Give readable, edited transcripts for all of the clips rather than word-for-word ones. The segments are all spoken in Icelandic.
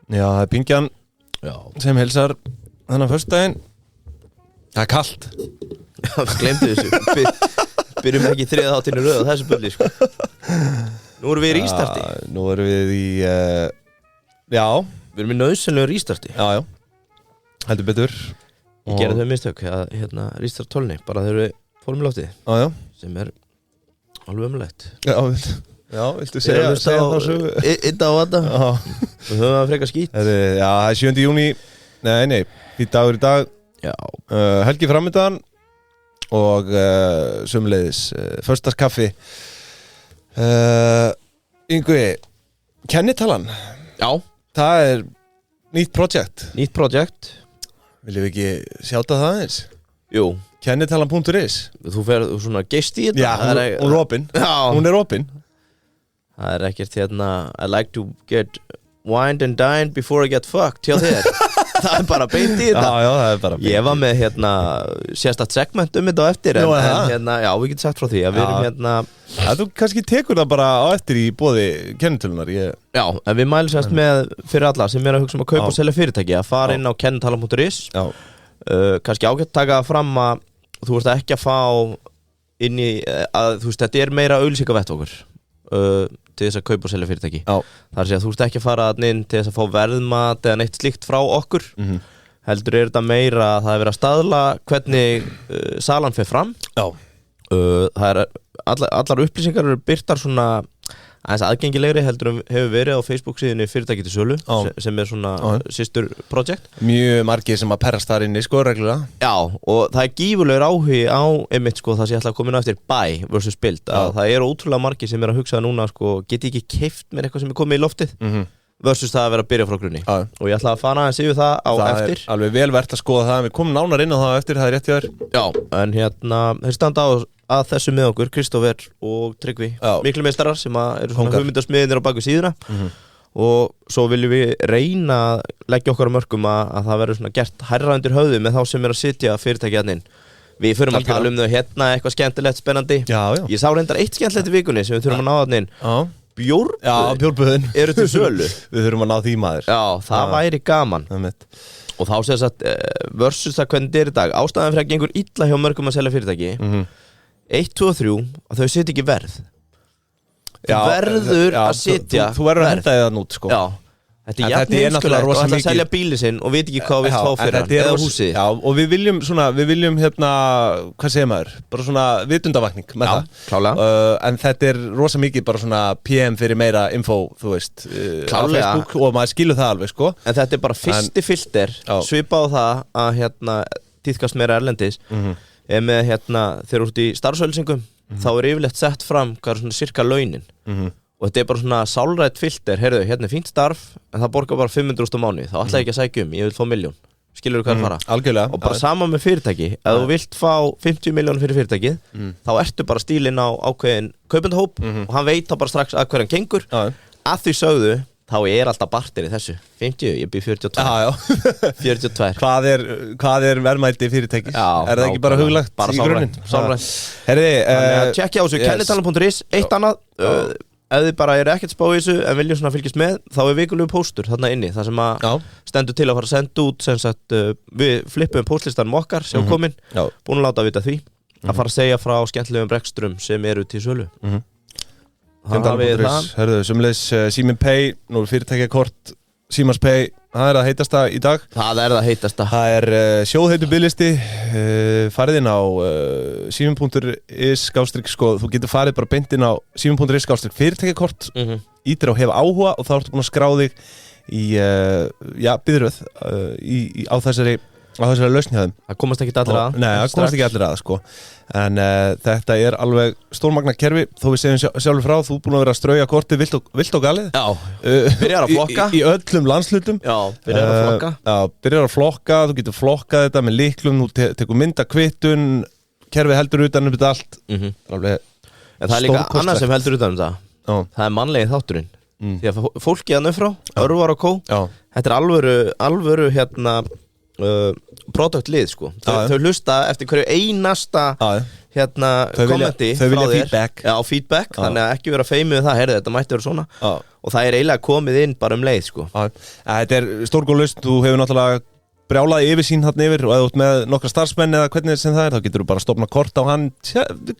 Já, það er Bingjan sem heilsar þennan föstudaginn. Það er kalt. Gleymdu þessu. Byrjum ekki þriða þáttinn í röð á þessu bulli sko. Nú erum við í rístarti. Nú erum við í já, við erum í nauðsynlegu rístarti. Já, heldur betur. Ég gerði þau mistök að rístart 12 bara þegar við fórum í loftið. Já. Sem er alveg ömurlegt. Já, viltu segja þá sögu? Ydda á þetta. Við höfum að freka skít. Já, það er 7. júní. Nei, því dagur í dag. Já. Helgi framöndan og sömuleiðis föstudagskaffi. Yngvi, kennitalan. Já. Það er nýtt projekt. Viljum við ekki sjáta það eins? Jú. Kennitalan.is. Þú fer svona geist í þetta. Já, hún er opin. Já. Hún er opin. Það er ekkert I like to get wined and dined before I get fucked hjá þér. Það er bara beint í þetta. Já, það er bara beint. Ég var með sérstakt segment þetta á eftir en já, við getum sagt frá því að við erum þú kannski tekur það bara á eftir í boði kennitölunar. Já, en við mælum sérst með fyrir alla sem að hugsa að kaupa og selja fyrirtæki að fara inn á kennitalan.is. Kannski ágætt taka fram að þú ert ekki að fá inn í að þú veist, þetta meira auglýsingavettvangur til þess að kaupa og selja fyrirtæki. Það er að þú ert ekki að fara inn til þess að fá verðmat eða neitt slíkt frá okkur. Heldur þetta meira að það er verið að staðla hvernig salan fer fram. Það er allar upplýsingar eru birtar svona aðeins aðgengilegri heldur hefur verið á Facebook síðunni fyrirtæki til sölu sem er svona systur project. Mjög margir sem að perrast þar inni sko reglulega. Já, og það er gífurlegur áhugi á einmitt sko það sem ég ætla að koma inn á eftir buy versus build. Það eru ótrúlega margir sem að hugsa núna sko geti ekki keypt mér eitthvað sem er komið í loftið versus það að vera að byrja frá grunni. Og ég ætla að fara aðeins yfir það á eftir. Það er alveg vel verðt að skoða það. Við komum nánar inn á það eftir, það er rétt hjá þér. Já, en þeir standa að þessu með okkur, Kristófer og Tryggvi, miklu meistarar sem eru svona hugmyndasmiðinir á baku síðuna og svo viljum við reyna að leggja okkar á mörkum að það verður svona gert hærra undir höfðu með þá sem að sitja fyrirtæki inn. Við förum að tala þau eitthvað skemmtilegt, spennandi. Ég sá reyndar eitt skemmtilegt í vikunni sem við þurfum að ná inn. Bjórböðin eru til sölu. Við þurfum að ná því maður. Já, það væri gaman. Og þá segir þess að versus það hvernig þetta er í dag. Ástæðan fyrir að gengur illa hjá mörgum að selja fyrirtæki 1, 2 og 3 að þau setja ekki verð. Þú verður að setja Þú verður að henda það nút sko. Já, þetta er jafn heimskulegt og að selja bíli sinn og veit ekki hvað við fá fyrir hann eða húsið. Já, og við viljum hvað segir maður? Bara svona vitundavakning með það. Klálega. En þetta er rosa mikið bara svona PM fyrir meira info, þú veist, á Facebook og maður skilur það alveg sko. En þetta er bara fyrsti filter svipað á það að tíðkast meira erlendis. Með þegar þú ert í starfsauglýsingum þá er yfirleitt sett fram hvað er svona cirka launin og þetta er bara svona sálrætt filter, heyrðu, hérna er fínt starf en það borgar bara 500.000 á mánuði, þá ætla ég ekki að sækja ég vil fá 1 milljón, skilur þú hvað fara algjörlega, og bara sama með fyrirtæki, ef þú vilt fá 50 milljón fyrir fyrirtækið þá ertu bara stílinn á ákveðin kaupendahóp og hann veit þá bara strax að hverjan gengur að því sögðu þá er alltaf barter í þessu 50, ég býð 42 42 Hvað er verðmæti fyrirtækis? Er það ekki bara huglagt bara í grunninn? Sálrænt Herði, tjekkja á þessu kennitalan.is. Eitt annað ef þið bara eru ekkert spá í þessu en viljum svona fylgjast með þá er vikulegu póstur þarna inni það sem að stendur til að fara að senda út sem sagt, við flippum postlistanum okkar sem komin, búin að láta vita því að fara að segja frá skemmtilegum rekstrum sem eru til sölu Herðu, sumleis Síminn Pay, nú er fyrirtækjakort Símans Pay, það er það heitasta í dag. Það er það heitasta. Það er sjóðheitur biðlisti, farið inn á símin.is sko, þú getur farið bara beint inn á símin.is fyrirtækjakort, ítir á hef áhuga og þá ertu búin að skrá þig í biðröð á þessari lausn hjá þeim. Það komast ekki allir að. Nei, það komast ekki allir að sko. En þetta er alveg stórmagna kerfi, þó við segjum sjálfur frá, þú er búin að vera að strauja kortið vilt og galið. Já, byrjar að flokka. Í öllum landslutum. Já, byrjar að flokka. Já, byrjar að flokka, þú getur flokkað þetta með lyklum, þú tekur myndakvittun, kerfið heldur utan þetta allt. Alveg en það er líka annað sem heldur utan það. Það er mannlegin þátturinn. Því að fólkið að nöfrá, örvar og kó, þetta er alvöru produktlið sko. Þau hlusta eftir hverju einasta kommenti þau vilja feedback. Já, feedback, þannig að ekki vera feimið það, heyrðu, þetta mætti vera svona og það eiginlega komið inn bara leið sko. Þetta stórgóð lausn, þú hefur náttúrulega brjálaði yfirsýn þarna yfir og ef þú ert með nokkra starfsmenn eða hvernig sem það þá getur þú bara stofna kort á hann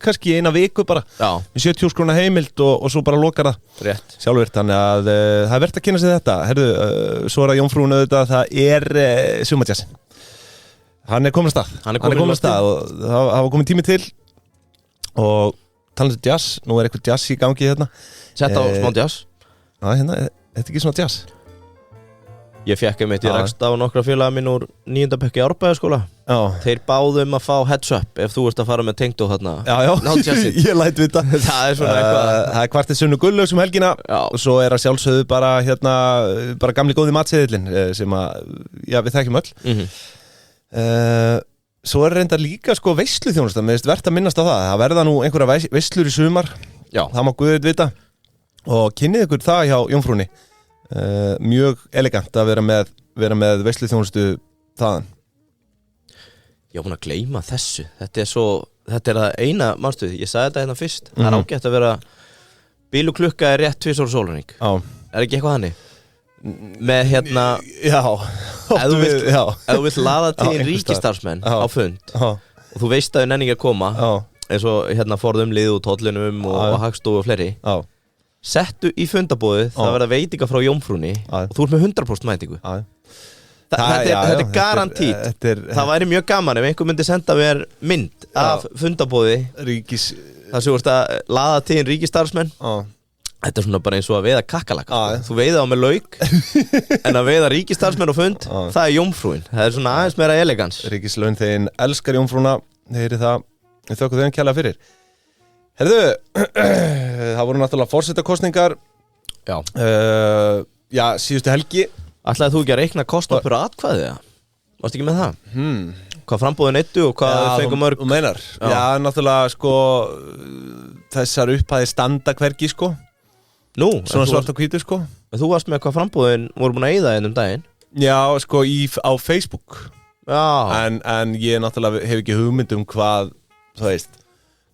kannski eina viku bara með 70 króna heimild og svo bara lokar það rétt sjálfur, þannig að það er verðt að kynna sig þetta. Herðu, svo að Jómfrúin auðvitað, það sumarjassin, hann komin að stað og það var komin tími til og talandi jazz, nú eitthvað jazz í gangi hérna. Sett á smá jazz. Hérna, þetta ekki svona jazz. Ég fekk einmitt í rekst á nokkra félaga mín úr 9. bekk í Árbæjarskóla. Þeir báðum að fá heads up ef þú ert að fara með tengdó þarna. Já, ég læt vita. Það svona eitthvað. Það kvartið Sunnu Gunnlaugs helgina og svo að sjálfsögðu bara bara gamli góði matseðillinn sem að, við þekkjum öll. Svo reyndar líka sko veisluþjónusta, mér finnst verðt að minnast á það. Það verða nú einhverja veislur í sumar. Já. Það má Guð vita. Og kynnið ykkur það hjá Jómfrúnni. Mjög elegant að vera með veisluþjónustu þaðan. Ég var búin að gleyma þessu. Þetta er það eina, manstu, ég sagði þetta hérna fyrst. Það er ágætt að vera bíl og klukka er rétt 2 sólarhring. Er ekki eitthvað hannig? Með Já. Ef þú vilt laða til ríkistarfsmenn á fund og þú veist að þau nenni ekki að koma eins og forðumlið og tollinum og hagstofu og fleiri. Settu í fundabóðið, það verða veitinga frá Jómfrúnni og þú ert með 100% mætingu. Þetta er garantít. Það væri mjög gaman ef einhver myndi senda mér mynd af fundabóði þar sem þú ert að laða til ríkisstarfsmenn. Þetta er svona bara eins og að veiða kakkalaka. Þú veiða á með lauk en að veiða ríkisstarfsmenn og fund, það er Jómfrúin. Það er svona aðeins meira elegans. Ríkislaunþeginn elskar Jómfrúna, heyri það, við þökkum þeim kærlega fyrir. Herðu, það voru náttúrulega forsetakostningar. Já, síðustu helgi. Ætlaði þú ekki að reikna kostnað per atkvæði? Varstu ekki með það? Hvað frambúðin eittu og hvað þau fengum mörg? Já, þú meinar. Já, náttúrulega sko þessar upphæði standa hvergi sko. Nú, svona svart og hvítu sko. Þú varst með hvað frambúðin voru búin að eyða daginn? Já, sko á Facebook. Já. En ég náttúrulega hef ekki hugmynd hvað, þú veist.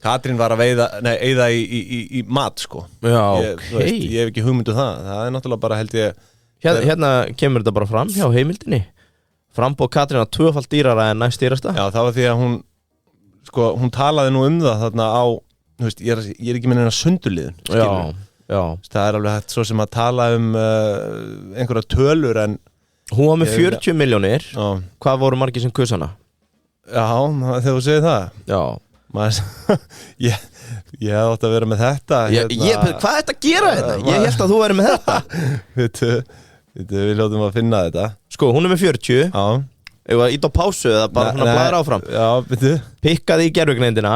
Katrín var að eyða í mat sko. Já, ég hef ekki hugmyndu það. Það er náttúrulega bara held ég Hérna kemur þetta bara fram hjá heimildinni. Frambóð Katrínar 2-falt dýrara en næst dýrasta. Já, það var því að hún talaði nú það þarna á, þú veist, ég er ekki með neina sundurliðun. Já. Það er alveg hægt svo sem að tala einhverja tölur en hún var með 40 milljónir. Hvað voru margir sem kuss hana? Já, þegar þú segir það. Já. Ég átti að vera með þetta hvað er þetta að gera þetta? Ég held að þú væri með þetta. Við hljótum að finna þetta. Sko, hún er með 40. Já. Ég var ít á pásu eða bara svona blæðir áfram. Já, veitu. Pikkaði í gerfugneyndina.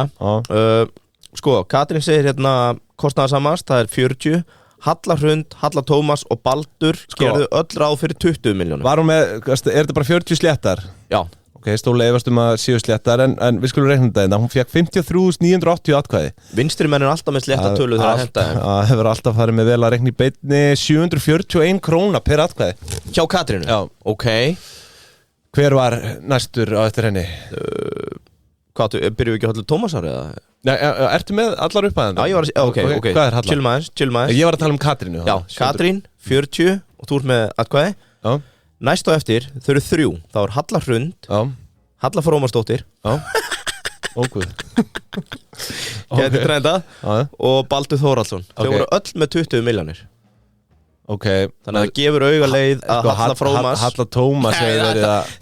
Sko, Katrín segir kostnaðarsamast, það er 40. Halla Hrund, Halla Tómas og Baldur gerðu öll ráð fyrir 20 milljónum. Var hún með, er þetta bara 40 sléttar? Já. Ok, stóla efast að séu sléttar en við skulum reikna þetta. Hún fekk 53.980 atkvæði. Vinstri menn er alltaf með slétta tölu þegar að henda þeim. Það hefur alltaf farið með vel að reikna í beinni 741 króna per atkvæði. Hjá Katrínu? Já. Ok. Hver var næstur á eftir henni? Byrjuðu ekki að Halla Tómasar eða? Nei, ertu með allar upphæðan? Já, ég var ok. Hvað er Halla? Chill maður. Ég var að tala um Katrínu. Já, Katrín 40 og þú ert með atkvæði. Já. Næst á eftir, þau eru 3. Það var Halla Hrund, Halla Frómarsdóttir Óguð Gæti trenda og Baldur Þórhallsson. Þau voru öll með 20 milljónir. Okay. Þannig að það gefur auga leið að Halla Frómas Halla Tómas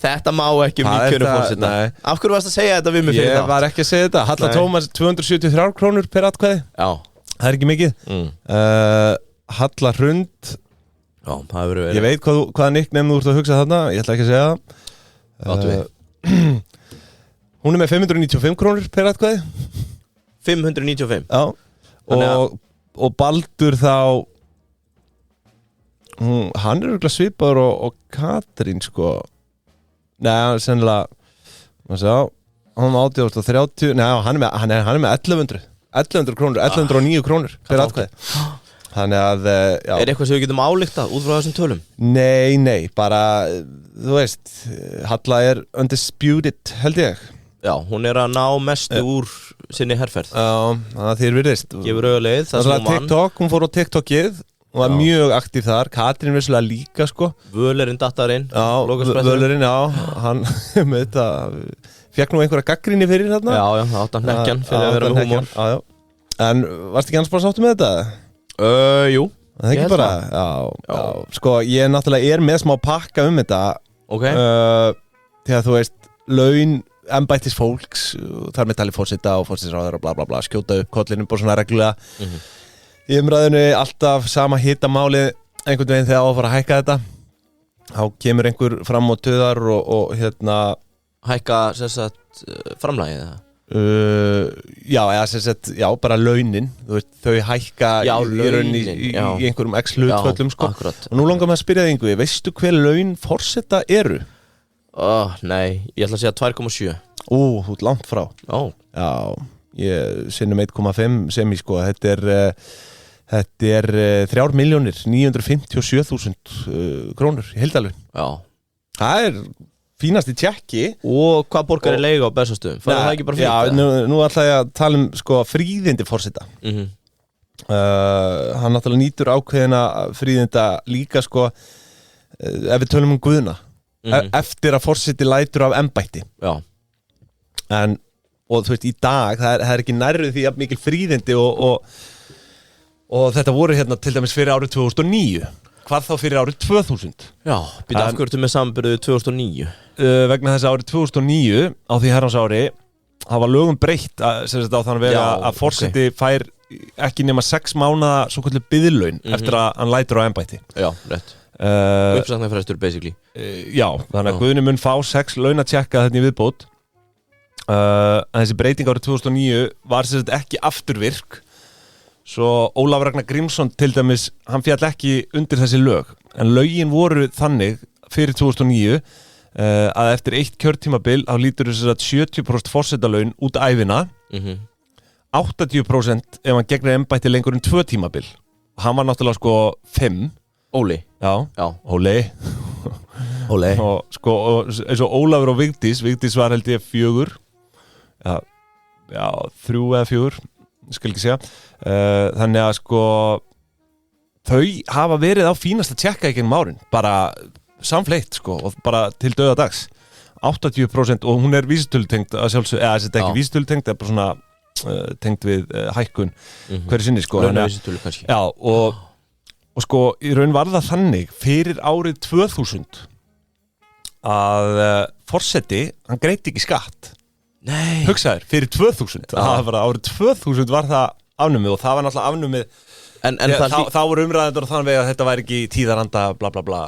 Þetta má ekki um kjörum fórseta. Af hverju varst að segja þetta við mig fyrir það? Ég var ekki að segja þetta. Halla Tómas 273 krónur per atkvæði. Já. Það er ekki mikið. Halla Hrund. Já, það hefur verið. Ég veit hvaða nickname þú ert að hugsa þarna. Ég ætla ekki að segja það. Hún er með 595 krónur per atkvæði. 595? Já. Og Baldur þá hann er örugglega svipaður og Katrín sko. Nei, sennilega hann er 1830. Nei, hann er með 1100 krónur, 1109 krónur per atkvæði. Þannig að, já. Eitthvað sem við getum álíktað út frá þessum tölum? Nei, bara, þú veist, Halla undisputed, held ég. Já, hún að ná mestu úr sinni herferð. Já, það þér virðist. Gefur auðvitað leið, það sem hún vann. TikTok, hún fór á TikTokið og var mjög aktív þar. Katrín vissulega líka, sko. Völerinn dattarinn. Já, Völerinn, já. Hann, með þetta, fekk nú einhverja gagnrýni fyrir þarna. Já, það átt að hnekkjan fyrir að vera með húmor. Já. En varst ekki annars bara sáttu með þetta? Jú. Það ekki bara, já. Sko, ég náttúrulega með smá pakka þetta. Ok. Þegar þú veist, laun embættis fólks, þar með tali fórseta og fórsetisráðherra og bla bla bla, skjóta upp kollinum bara svona reglulega í umræðinu, alltaf sama hitamálið einhvern veginn þegar á að fara að hækka þetta þá kemur einhver fram á töðar og hérna hækka sem sagt framlagið það? Já, bara launin, þú veist, þau hækka í einhverjum x hlutföllum sko. Og nú langar maður að spyrja þig einhverju, veistu hver laun fórseta eru? Nei, ég ætla að segja 2,7. Þú ert langt frá. Já, ég sinnum 1,5 semi sko. Þetta er 3.957.000 krónur í heildalaun. Já. Það er fínast í tjekki. Og hvað borgar er leiga á Bessastöðum? Það er ekki bara fyrir það? Já, nú ætla ég að tala um sko fríðindi forseta. Hann náttúrulega nýtur ákveðina fríðinda líka sko ef við tölum um Guðna. Eftir að forseti lætur af embætti. Já. Og þú veist, í dag það er ekki nærri því að mikil fríðindi og þetta voru hérna til dæmis fyrir árið 2009. Hvað þá fyrir árið 2000? Já, býta af hverju með samanburðu 2009? Vegna þess að árið 2009 á því herrans ári það var lögum breytt á þann vega að forseti fær ekki nema 6 mánaða svo kallu biðlaun eftir að hann lætur á embætti. Já, rétt. Uppsagnarfrestur basically. Já, þannig að Guðni mun fá 6 launatjekka þetta í viðbót en þessi breyting árið 2009 var sem sagt ekki afturvirk svo Ólafur Ragnar Grímsson til dæmis, hann fjall ekki undir þessi lög en lögin voru þannig fyrir 2009 að eftir 1 kjörtímabil þá lítur þess að 70% forsetalaun út ævina 80% ef hann gegnir embætti lengur en 2 tímabil hann var náttúrulega sko 5 Óli. Já. Óli. Og sko, eins og Ólafur og Vigdís var held ég 4. Já, 3 eða 4, skal ekki segja. Þannig að sko, þau hafa verið á fínasta tjekka í gegnum árin. Bara samfleitt sko, og bara til dauðadags. 80% og hún er vísitölutengt að sjálfsög, þetta er ekki vísitölutengt, það er bara svona tengt við hækkun hverju sinni sko. Launavísitölu kannski. Já, og sko, í raun var það þannig fyrir árið 2000 að forseti, hann greiddi ekki skatt. Nei. Hugsaður, fyrir 2000. Það var árið 2000 var það afnumið og það var náttúrulega afnumið. Þá voru umræðendur á þann veg að þetta væri ekki tíðaranda, bla bla bla.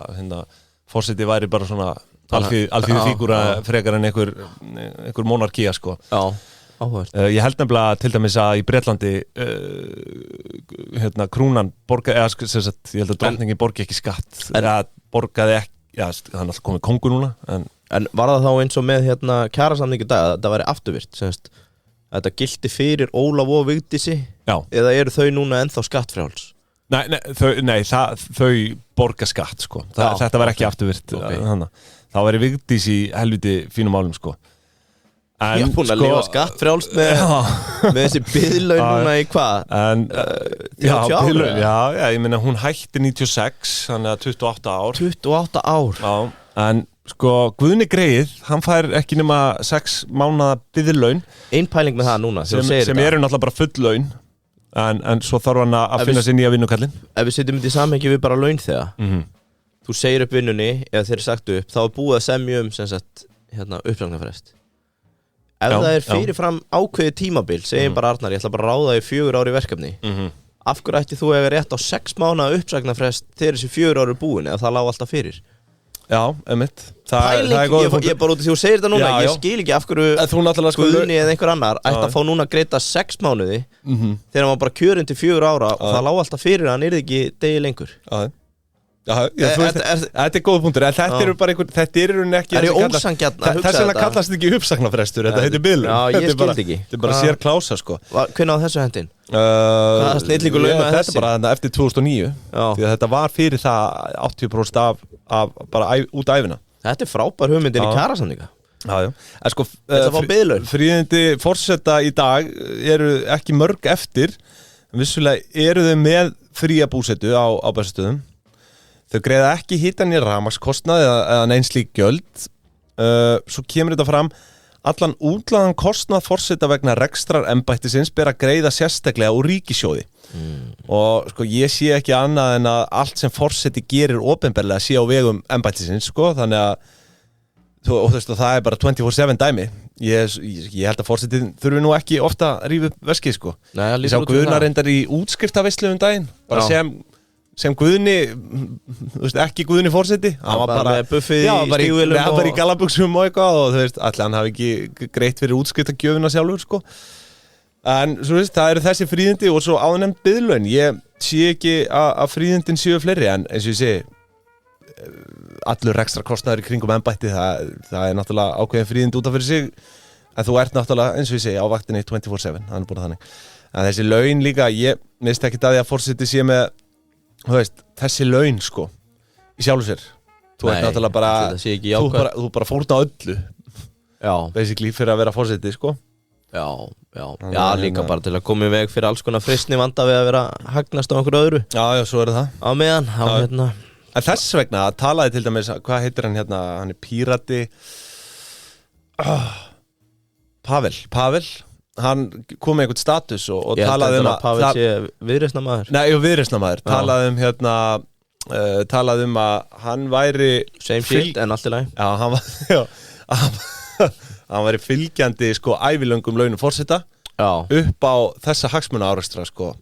Forseti væri bara svona alþýðu fígúra frekar en einhver monarkía, sko. Já. Áhugavert. Ég held nefnilega til dæmis að í Bretlandi krúnan borgaði, ég held að drottningin borgi ekki skatt eða borgaði ekki, það er alltaf komið kongur núna en var það þá eins og með kjarasamningu í dag að þetta væri afturvirt þetta gilti fyrir Ólaf og Vigdísi eða eru þau núna ennþá skattfrjáls? Nei, þau borga skatt sko. Þetta var ekki afturvirt þá væri Vigdís í helviti fínum málum sko. Ég er búin að lifa skattfrjálst með þessi biðlaun núna í hvað? 30 ára? Já, ég meina hún hætti 96, þannig að 28 ár. 28 ár? Já, en sko Guðni Greið, hann fær ekki nema 6 mánaða biðlaun. Ein pæling með það núna, sem eru náttúrulega bara full laun, en svo þarf hann að finna sér nýja vinnukallinn. Ef við setjum þetta í samhengi við bara laun þegar, þú segir upp vinnunni, eða þeir eru sagt upp, þá er búið að semja uppsagnarfrest. Ef það er fyrirfram ákveðið tímabil segjum bara Arnar, ég ætla bara að ráða í 4 ári verkefni af hverju ætti þú eiga rétt á 6 mánaða uppsagnarfrest þegar þessi 4 ári er búin eða það lá alltaf fyrir? Já, einmitt. Ég er bara út af því þú segir þetta núna ég skil ekki af hverju Guðni eða einhver annar ætti að fá núna að greita 6 mánuði þegar hann var bara kjörinn til 4 ára og það lá alltaf fyrir að hann yrði ekki degi lengur Þetta góð punktur, en þetta eru bara einhver, þetta eru ekki þess vegna kallast þetta ekki uppsagnarfrestur, þetta heitir biðlaun. Já, ég skildi ekki. Þetta er bara sér klása, sko. Hvernig á þessu hendin? Hvaða snillingur launaði þessi? Þetta er bara eftir 2009, því að þetta var fyrir það 80% af bara út af ævina. Þetta er frábær hugmyndin í kjarasamninga. Já, en sko, fríðindi forseta í dag eru ekki mörg eftir, vissulega eru þau með fría búsetu á Bessastöðum. Þau greiða ekki hitan í rafmagnskostnað eða nein slík gjöld. Svo kemur þetta fram, allan útlagan kostnað forseta vegna rekstrar embættisins ber að greiða sérstaklega úr ríkissjóði. Og sko, ég sé ekki annað en að allt sem forseti gerir opinberlega sé á vegum embættisins, sko, þannig að og þú veist, það er bara 24/7 dæmi. Ég held að forsetinn þurfi nú ekki ofta að rífa upp veskið, sko. Nei, ég sá Guðna reyndar í útskriftaveislu daginn, bara sem Guðni, þú veist, ekki Guðni forseti. Hann var bara með buffið í stígvélum og bara í gallabuxum og eitthvað og þú veist, allir hann hafi ekki greitt fyrir útskriftakjöfuna sjálfur, sko. En svo veist, það eru þessi fríðindi og svo áðurnefnd biðlaun. Ég sé ekki að fríðindin séu fleiri, en eins og ég segi, allur ekstra kostnaður í kringum embætti, það er náttúrulega ákveðin fríðindi út af fyrir sig, en þú ert náttúrulega, eins og ég segi, á vaktinni 24/7, það er bara þannig. En þessi laun líka, ég veist ekki að því að forseti sé með, þú veist, þessi laun, sko, í sjálfu sér. Þú ert náttúrulega bara, þú bara fórna öllu, basically, fyrir að vera forseti, sko. Já, líka bara til að koma í veg fyrir alls konar fristni vanda við að vera hagnast á einhverju öðru. Já, svo er það. Á meðan, En þess vegna talaði til dæmis, hvað heitir hann hérna, hann er pírati, Pavel, hann kom með einhvern status og talaði að Pavel sé viðreisnarmaður. Nei, viðreisnarmaður, talaði að hann væri same shit en allt í lagi. Já, hann væri fylgjandi, sko, ævilöngum launum forseta upp á þessa hagsmuna árekstra, sko,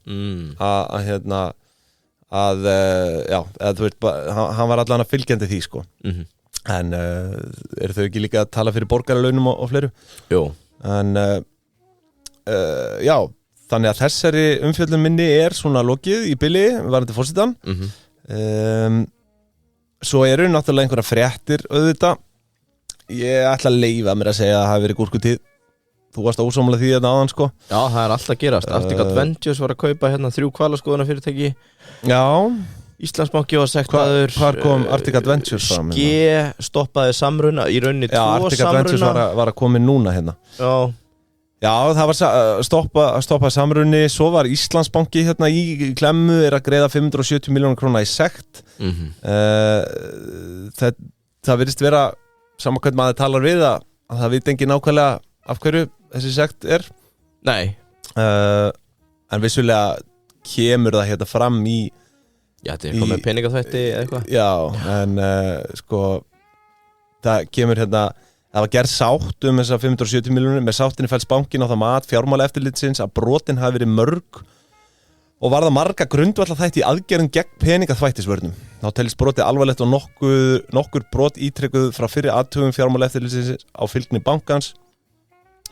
þú veit, hann var allan að fylgjandi því, sko. En eru þau ekki líka að tala fyrir borgaralaunum og fleiru? Jú. En já, þannig að þessari umfjöllun minni er svona lokið í bili varðandi forsetan. Svo eru náttúrulega einhverja fréttir auðvitað. Ég ætla að leyfa mér að segja að það hafi verið gúrkutíð. Þú varst ósamlega því þetta áðan, sko. Já, það er alltaf gerast. Arctic Adventures var að kaupa hérna 3 hvalaskoðuna fyrirtæki. Já. Íslandsbanki var sektaður. Hvar kom Arctic Adventures fram? Stoppaði samruna, í rauninni 2 samruna. Arctic Adventures var að koma núna hérna. Já, það var stoppaði samrunni, svo var Íslandsbanki hérna í klemmu, er að greiða 570 milljónir króna í sekt. Það virðist vera, sama hvernig maður talar við að það veit engin nákvæmlega af hverju þessi sekt er. Nei. En vissulega kemur það hérna fram í þetta er komið peningaþvætti eða eitthvað. Já, en sko það kemur hérna, það var gerð sátt þessa 570 milljónir, með sáttinni fælst bankin á það mat fjármálaeftirlitsins að brotin hafi verið mörg og varða marga grundvallarþætti í aðgerðum gegn peningaþvættisvörnum. Þá telist brotið alvarlegt og nokkur brot ítrekkuð frá fyrri athugum fjármálaeftirlitsins á fylgni bankans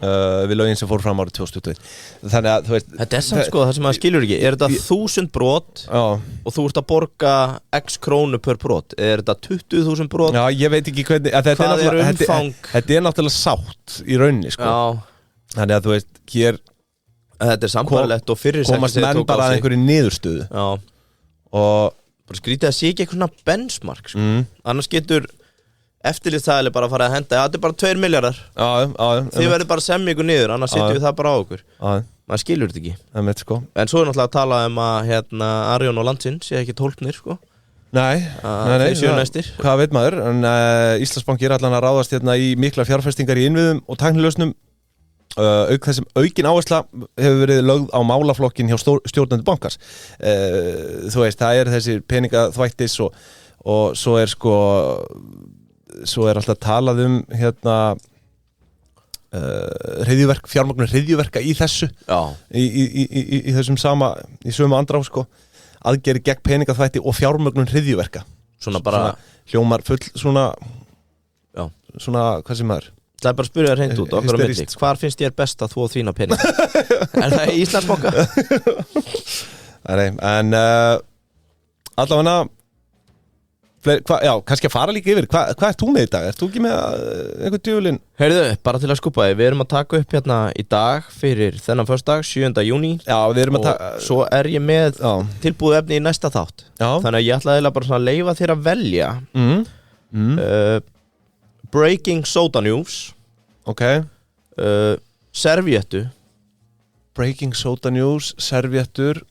við lögin sem fór fram árið 2021. Þannig að þú veist, þetta er samt, sko, það sem maður skilur ekki. Er þetta 1000 brot og þú ert að borga x krónu per brot? Er þetta 20.000 brot? Já, ég veit ekki hvernig. Hvað er umfang? Þetta er náttúrulega sátt í rauninni, sko. Já. Þannig að þú veist, hér þetta er sambarlegt og fyrir komast menn bara að einhverju niðurstöðu. Já. Og bara skrítið að sé ekki eitthvað svona benchmark, sko. Annars getur eftirlitstæðileg bara að fara að henda, þetta er bara 2 milljarðar. Þið verður bara að semja ykkur niður, annars setjum við það bara á okkur. Maður skilur þetta ekki. Sko. En svo er náttúrulega að tala að hérna, Arjón og Landsinn sé ekki tólknir, sko. Nei, þeir séu næstir. Hvað veit maður, en Íslandsbanki er allan að ráðast hérna í mikla fjárfestingar í innviðum og tæknilausnum. Auk þessum aukin áhersla hefur verið lögð á málaflokkin hjá stjórnandi bankans. Þú veist, það er þessi peningaþvættis og svo er sko svo er alltaf talað hérna hryðjuverk, fjármögnun hryðjuverka í þessu í þessum í sömu andrá, sko, aðgerðir gegn peningaþvætti og fjármögnun hryðjuverka. Svona bara hljómar full svona hvað sem maður. Það er bara að spyrja það hreint út okkur á milli. Hvar finnst þér best að þú og þína peninga? Er það í Íslandsbanka? Nei, en allavega Já, kannski að fara líka yfir Hvað ert þú með í dag? Ert þú ekki með einhvern djöfulinn? Heyrðu, bara til að skúpa þig, við erum að taka upp hérna í dag fyrir þennan föstudag, 7. júní. Já, við erum að svo ég með tilbúið efni í næsta þátt. Þannig að ég ætla eiginlega bara svona að leyfa þér að velja Breaking Soda News. Ok. Serviettu. Breaking Soda News, serviettur.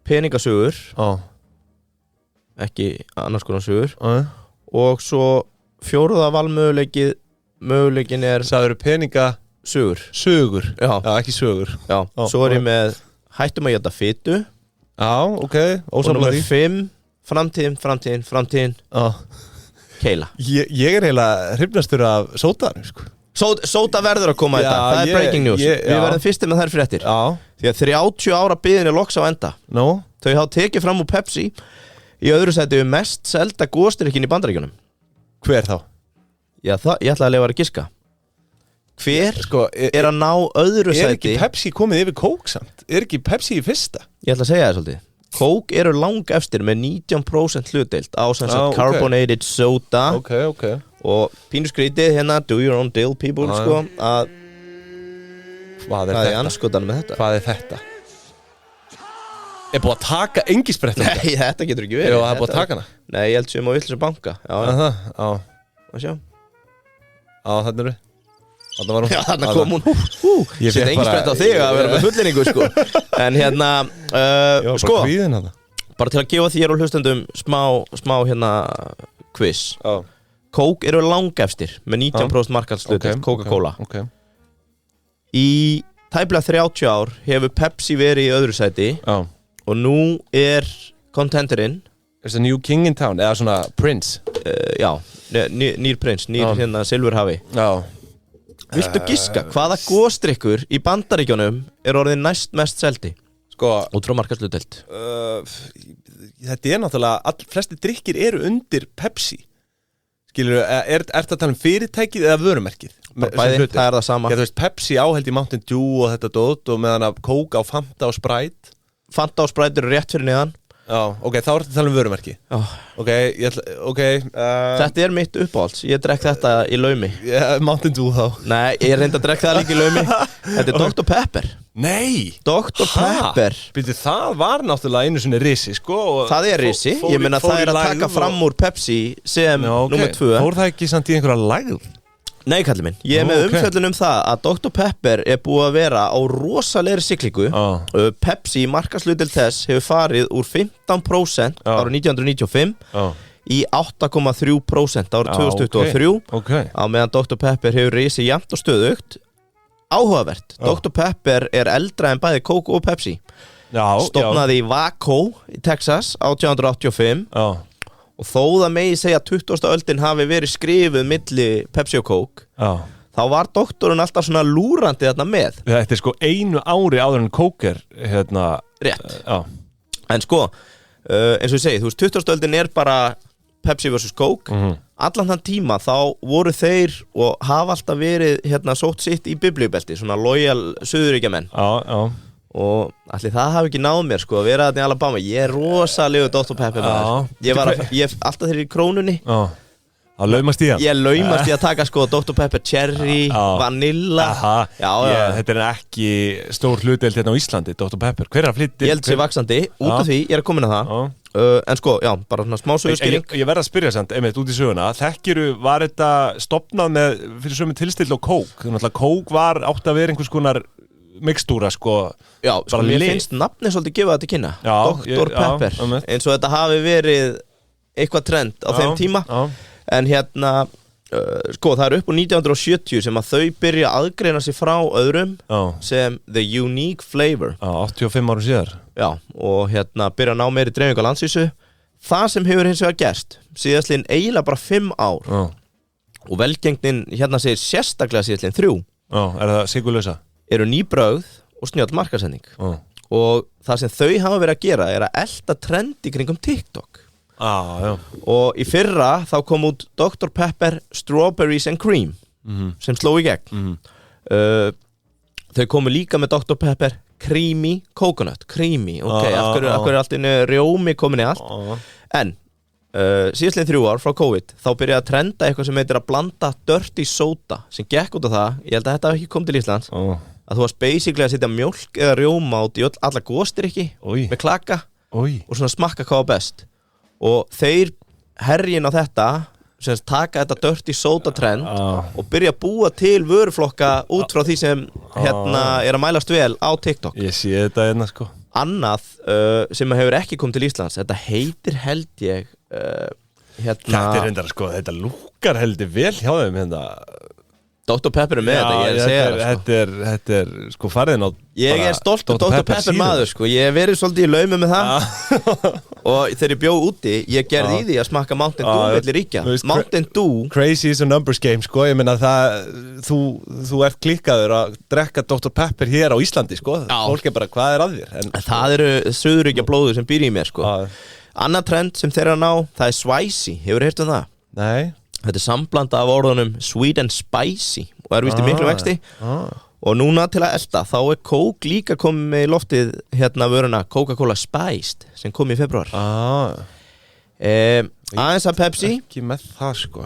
Peningasögur. Ekki annars konar sögur. Og svo fjóruða valmöguleikin Sagður peningasögur. Sögur? Já, ekki sögur. Já, svo ég með hættum að éta fitu. Já, ok, og nummer 5 framtíðin keila. Ég heila hrifnastur af sódaðanum, sko. Sóda verður að koma þetta, það breaking news. Við verðum fyrstir með þær fréttir. Því að 30 ára biðin loks á enda. Þau hafa tekið fram úr Pepsi í öðru sæti mest selda gosdrykkin í Bandaríkjunum. Hver þá? Já, ég ætla að leyfa að giska. Hver er að ná öðru sæti? Er ekki Pepsi komið yfir Coke samt? Er ekki Pepsi í fyrsta? Ég ætla að segja það svolítið. Coke eru lang efstir með 19% hlutdeild á carbonated soda. Ok. Og pínu skrítið hérna, do your own deal people, sko, að hvað er anskotan með þetta? Hvað er þetta? Er búið að taka engisbrettum? Nei, þetta getur ekki verið. Já, það er búið að taka hana? Nei, ég held sem á villis banka. Já. Og sjá. Já, þarna eru. Þarna var hún. Já, þarna kom hún. Sett engisbrett á þig að vera með fullinningu, sko. En hérna, sko, bara til að gefa þér og hlustendum smá hérna quiz. Coke eru langefstir með 19% markaðshlutdeild, Coca-Cola. Í tæplega 30 ár hefur Pepsi verið í öðru sæti og nú er contenderinn There's a new king in town, eða svona Prince. Já, nýr prins, hérna Silfurhafi. Viltu giska, hvaða gosdrykkur í Bandaríkjunum er orðið næst mest seldi? Sko, út frá markaðshlutdeild. Þetta náttúrulega, flesti drykkir eru undir Pepsi. Skilur, er þetta að tala fyrirtækið eða vörumerkið? Bæði, það það sama. Þú veist, Pepsi áheld í Mountain Dew og þetta dót og meðan að Coke á Fanta og Sprite. Fanta og Sprite eru rétt fyrir neðan. Já, ok, þá er þetta að tala merki. Þetta er mitt uppáhalds. Ég drekk þetta í laumi. Mountain Dew þá. Nei, ég reyndi að drekka það líka í laumi. Þetta er Dr. Pepper. Nei! Dr. Pepper. Býttu, það var náttúrulega einu svona risi, sko. Það er risi. Ég meina það að taka fram úr Pepsi sem nummer 2. Fór það ekki samt í einhverja lægð? Nei, kallið minn. Ég með umfjöllun það að Dr. Pepper er búið að vera á rosalegri siglingu. Pepsi í markaðshlutdeild þess hefur farið úr 15% árið 1995 í 8,3% árið 2023 á meðan Dr. Pepper hefur risið jafnt og stöðugt. Áhugavert. Dr. Pepper er eldra en bæði Coke og Pepsi. Stofnaði í Waco í Texas 1885. Og þó það megi segja að 20. öldin hafi verið skrifuð milli Pepsi og Coke, þá var doktorinn alltaf svona lúrandi þarna með. Þetta er sko einu ári áður en Coke er hérna. Rétt. En sko, eins og ég segi, þú veist, 20. öldin er bara Pepsi vs. Coke. Allan þann tíma þá voru þeir og hafa alltaf verið hérna sótt sitt í biblíubelti, svona loyal suðuríkjamenn. Og allir það hafi ekki náð mér sko að vera þarna í Alabama. Ég er rosalegu Dr. Pepper maður. Ég alltaf þeir í krónunni. Það laumast í hann. Ég laumast í að taka sko Dr. Pepper Cherry, Vanilla. Þetta er ekki stór hlutdeild hérna á Íslandi, Dr. Pepper. Hver er að flytja? Ég held sér vaxandi, út af því, ég er að koma inn á það. En sko, já, bara svona smá sögurskýring. Ég verð að spyrja samt, einmitt út í söguna. Þekkiru, var þetta stofnað með fyrir sömu tilstill og Coke? Þannig að Coke var átt að vera einhvers konar mixtúra sko. Já, sko mér finnst nafni svolítið gefa þetta kynna. Dr. Pepper. Eins og þetta hafi verið eitthvað trend á þeim tíma. En hérna, sko það upp úr 1970 sem að þau byrja að aðgreina sig frá öðrum sem the unique flavor. 85 árum síðar. Já, og hérna byrja að ná meiri dreifingu á landsvísu. Það sem hefur hins vegar gerst síðastliðin eiginlega bara 5 ár. Og velgengnin hérna segir sérstaklega síðastliðin 3. Er það sigurlausa? Eru ný brögð og snjöll markaðsending. Og það sem þau hafa verið að gera er að elta trendi kringum TikTok. Og í fyrra þá kom út Dr. Pepper Strawberries and Cream sem sló í gegn. Þau komu líka með Dr. Pepper creamy coconut, creamy, ok, af hverju er allt inni rjómi komin í allt en síðastliðin 3 ár frá COVID þá byrjaði að trenda eitthvað sem heitir að blanda dirty soda sem gekk út af það, ég held að þetta hafi ekki komið til Íslands að þú varst basically að setja mjólk eða rjóma út í alla góðstyrki með klaka og svona smakka hvað var best og þeir herjin á þetta sem taka þetta dirty soda trend og byrja að búa til vöruflokka út frá því sem er að mælast vel á TikTok. Ég sé þetta hérna sko. Annað sem hefur ekki komið til Íslands, þetta heitir held ég Þetta er reyndar sko, þetta lúkar heldur vel hjá þeim hérna. Dr. Pepper með þetta, ég að segja það sko. Þetta er sko fariðin á Ég er stolt Dr. Pepper maður sko, ég hef verið svolítið í laumi með það og þegar ég bjóð úti, ég gerði í því að smakka Mountain Dew milli ríkja Mountain Dew Crazy is a numbers game sko, ég meina það þú ert klikkaður að drekka Dr. Pepper hér á Íslandi sko, fólk bara hvað er að þér en það eru suðuríkja blóður sem býr í mér sko Annað trend sem þeir ná, það er spicy, hefur heyrt það? Nei Þetta er samblanda af orðunum sweet and spicy og er vist í miklu vexti og núna til að elta þá er Coke líka komið með í loftið hérna vöruna Coca-Cola Spiced sem kom í febrúar aðeins að Pepsi ekki með það sko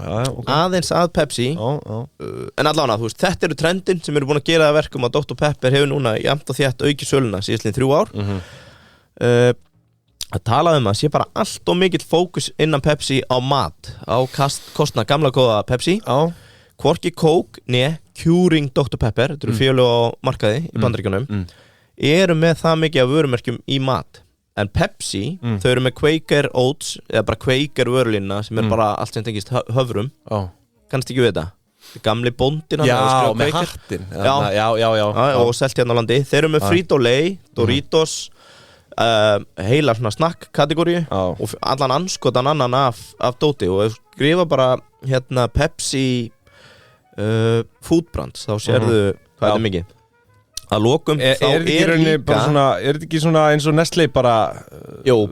aðeins að Pepsi en allavega þú veist þetta eru trendin sem eru búin að gera það verkum að Dr. Pepper hefur núna jafnt og þétt aukið söluna síðastliðin 3 ár að tala að sé bara allt og mikill fókus innan Pepsi á mat á kostna gamla góða Pepsi hvorki Coke Keurig Dr. Pepper þetta eru félög á markaði í Bandaríkjunum eru með það mikið af vörumerkjum í mat en Pepsi þau eru með Quaker Oats eða bara Quaker vörulínna sem er bara allt sem tengist höfrum kannst ekki við þetta gamli bóndin með hattinn og selt hérna á landi þeir eru með Frito-Lay, Doritos heila svona snakk kategóri og allan anskotan annan af dóti og skrifa bara hérna Pepsi food brands þá sérðu hvað þetta er mikið að lokum þá er líka er þetta ekki svona eins og Nestlé bara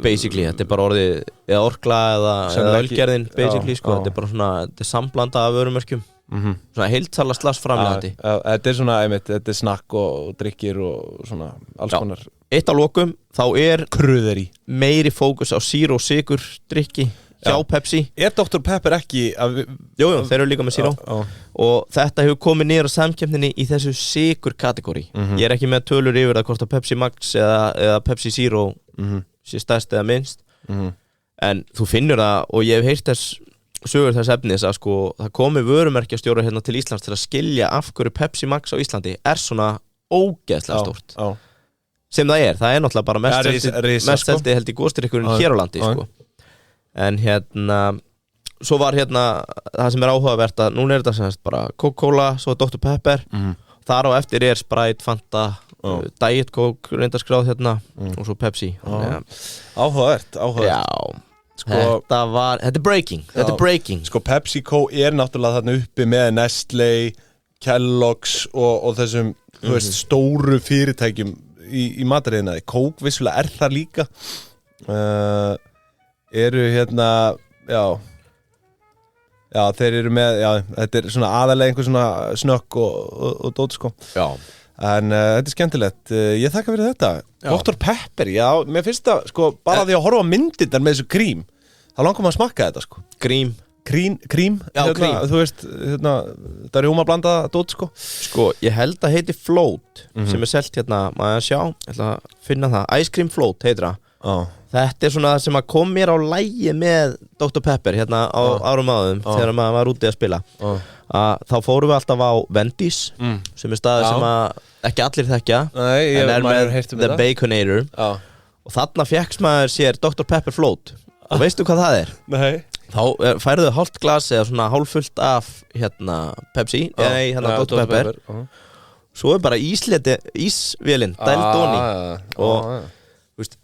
basically þetta er bara orðið eða Orkla eða Ölgerðin basically sko þetta er bara svona þetta er samblanda af vörumerkjum svona heildsala framleiðandi þetta er svona þetta er snakk og drikkir og svona alls konar eitt á lokum þá er kröðeri meiri fókus á zero sykur drikki hjá Pepsi er Dr. Pepper ekki jú, þeir eru líka með zero og þetta hefur komið niður á samkeppninni í þessu sykur kategóri ég er ekki með tölur yfir það hvort að Pepsi Max eða Pepsi Zero sé stærst eða minnst en þú finnur það og ég hef heyrt sögur þess efnis að sko það komi vörumerkjastjóri hérna til Íslands til að skilja af hverju Pepsi Max á Íslandi er svona ógeðslega stórt sem það er náttúrulega bara mest seldi held í góðstyrkurinn hér á landi sko en hérna svo var hérna það sem er áhugavert að núna er þetta semst bara Coca-Cola svo Dr. Pepper þar á eftir er Sprite, Fanta Diet Coke reyndarskráð hérna og svo Pepsi áhugavert já sko, þetta er breaking sko PepsiCo er náttúrulega þarna uppi með Nestlé, Kellogg's og þessum þú veist, stóru fyrirtækjum í matariðnaði Coke vissulega er það líka eru hérna já þeir eru með þetta er svona aðalega einhver svona snökk og dót sko en þetta er skemmtilegt ég þakka fyrir þetta Dr. Pepper, mér finnst það sko bara því að horfa á myndirnar með þessu krím þá langar maður að smakka þetta sko krím þú veist hérna, þetta er rjóma blanda dót sko ég held að heiti Float sem er selt hérna, maður sjá ég ætla að finna það, Ice Cream Float heitir það þetta er svona sem að kom mér á lægi með Dr. Pepper hérna á árum áðum þegar maður var úti að spila þá fórum við alltaf á Wendy's sem er staður sem að ekki allir þekkja en er með The Baconator og þarna fékkst maður sér Dr. Pepper Float og veistu hvað það er? Nei þá færðu hálft glas eða svona hálffullt af hérna Pepsi hérna Dr. Pepper svo er bara ísvélinn dælt onni og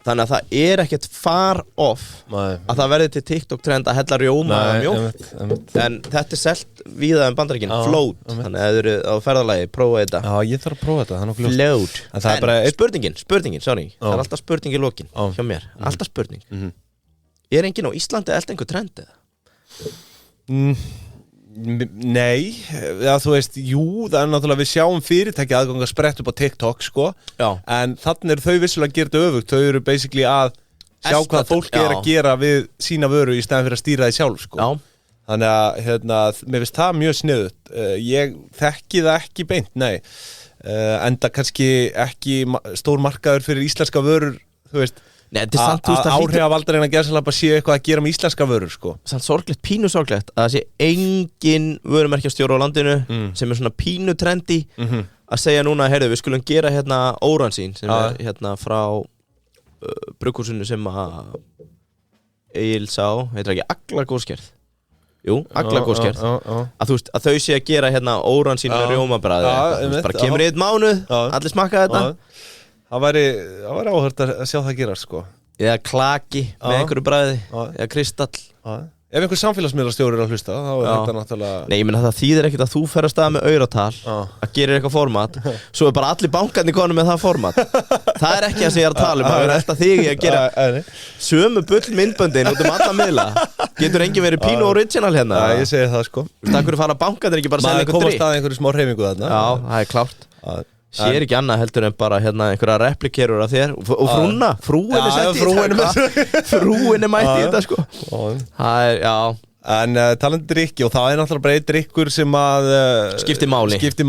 þannig að það er ekkert far off að það verði til TikTok trend að hella rjóma mjólk en þetta er selt víða Bandaríkin Float, þannig að þau eru á ferðalagi prófa þetta ég þarf að prófa þetta Float, en spurningin, sorry það er alltaf spurning í lokin hjá mér alltaf spurning er enginn á Íslandi elda einhver trend eða? Nei, ja, þú veist, jú, það er náttúrulega við sjáum fyrirtæki aðgang að spretta upp á TikTok, sko. Já. En þannig eru þau vissulega að gera þetta öfugt. Þau eru basically að sjá hvað fólk er að gera við sína vöru í staðin fyrir að stýra því sjálf, sko. Já. Þannig að, mér finnst það mjög sniðugt. Ég þekki það ekki beint, nei. Enda kannski ekki stór markaður fyrir íslenska vörur, þú veist. Nei, þetta er samt, þú veist, að áhrifavaldurinn að gæsalappa sé eitthvað að gera með íslenska vörur, sko. Samt sorglegt, pínu sorglegt að það sé engin vörumerkjastjóri á landinu sem er svona pínu trendi að segja núna, heyrðu, við skulum gera hérna Óransín sem er hérna frá brugghúsinu sem að Egil sá, heitir ekki Aglagóskerð? Jú, Aglagóskerð. Að þú veist, að þau sé að gera hérna Óransín með rjómabræði, bara kemur í einn mánuð, allir smakka þetta. Það væri áhört að sjá það gera, sko. Eða klaki með einhverju bræði, eða kristall. Ef einhver samfélagsmiðlastjóri er að hlusta, þá er þetta náttúrulega... Nei, ég meina það þýðir ekkert að þú fer að staða með auratal, að gera eitthvað format, svo er bara allir bankarnir konum með það format. Það er ekki það sem ég er að tala að vera alltaf þig að gera sömu bull myndböndin út alla miðla. Getur enginn verið pínu original hérna? Já, ég segi það, sko. Takk fyrir að fara bankarnir ekki bara að selja einhver drikk. Maður komast að einhverju smá hreyfingu þarna. Já, það er klárt. Sér ekki annað heldur en bara hérna einhverja replikerur af þér og frúin er sett í þetta. Frúin er mætt í þetta, sko. Það er, já. En talandi drikki, og það er náttúrulega bara einn drikkur sem að skiptir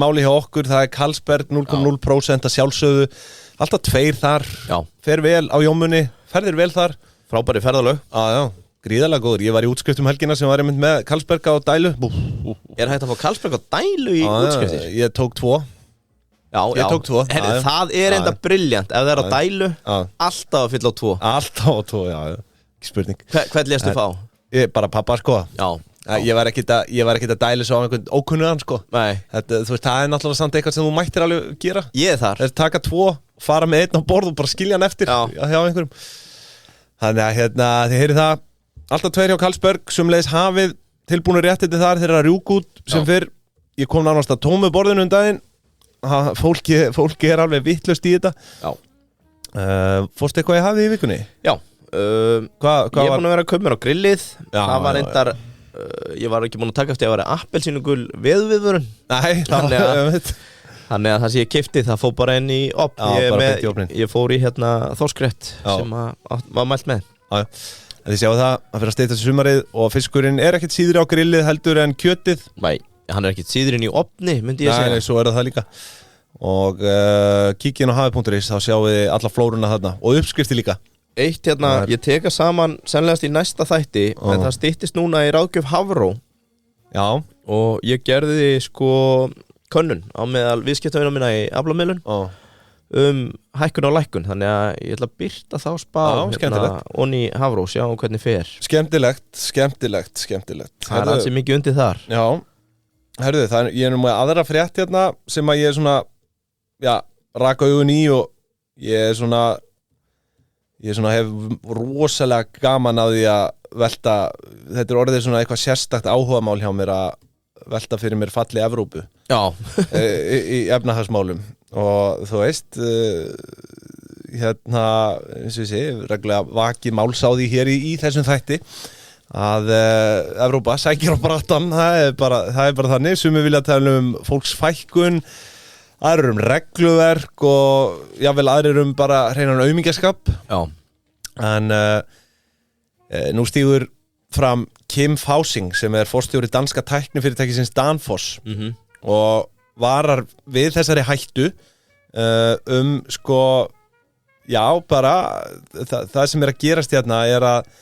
máli hjá okkur, það er Carlsberg 0,0% að sjálfsögðu, alltaf 2 þar, fer vel á jómunni, ferðir vel þar. Frábæri ferðalög. Já, gríðarlega góður, ég var í útskrift helgina sem var einmitt með Carlsberg á dælu. Er hægt að fá Carlsberg á dælu í útskriftir? Ég tók 2. Ég tók 2. Herri, það er enda brilljant, ef það er á dælu, alltaf að fylla á 2. Alltaf á 2, já, ekki spurning. Hvern léstu fá? Bara pappa, sko. Já. Ég var ekkert að dæla svo á einhvern ókunnugan, sko. Nei. Þú veist, það er náttúrulega samt eitthvað sem þú mættir alveg gera. Ég er þar. Taka 2, fara með einn á borð og bara skilja hann eftir hjá einhverjum. Þannig að þið heyrið það, alltaf 2 hjá Carlsberg, sömuleiðis hafið tilbúinu réttindi þar þegar að rjúk út sem fyrr. Ég kom nánast að tómu borðinu daginn. Fólki er alveg vitlaust í þetta. Já. Fórstu eitthvað ég hafið í vikunni? Já. Ég er búin að vera að koma mér á grillið. Það var reyndar ég var ekki búin að taka eftir að vera appelsínugul veðviðvörun. Nei, þannig að það sem ég keypti það fór bara inn í opn. Ég fór í hérna þorskrétt sem var mælt með. Já. Þið sjáu það að fyrir að steyta þessu sumarið og fiskurinn er ekkert síðri á grillið heldur en kjötið. Nei. Hann er ekki síðurinn í opni, myndi ég segja. Nei, svo er það líka. Og kíkja inn á hafi.is, þá sjáum við alla flóruna þarna. Og uppskrifti líka. Eitt hérna, ég teka saman sennilegast í næsta þætti, en það styttist núna í ráðgjöf Hafró. Já. Og ég gerði sko könnun á meðal viðskiptavina mína í aflamiðlun hækkun og lækkun. Þannig að ég ætla að birta þá spá hérna onni Hafró, sjá hvernig fer. Skemmtilegt. Það er alls mikið undir þar. Já. Herðu, ég er nú með aðra frétt hérna sem að ég er svona, raka augun í og ég hef rosalega gaman að því að velta, þetta er orðið svona eitthvað sérstakt áhugamál hjá mér að velta fyrir mér falli Evrópu. Já. Í efnahagsmálum og þú veist, hérna, eins og ég sé, reglulega vakið máls á því hér í þessum þætti. Að Evrópa sækir á brattan, það er bara þannig. Sumir vilja tala fólksfækkun, aðrir regluverk og jável aðrir bara hreinan aumingjaskap. Já. En nú stígur fram Kim Fausing sem er forstjóri danska tæknifyrirtækisins Danfoss og varar við þessari hættu sko, já bara það sem er að gerast hérna er að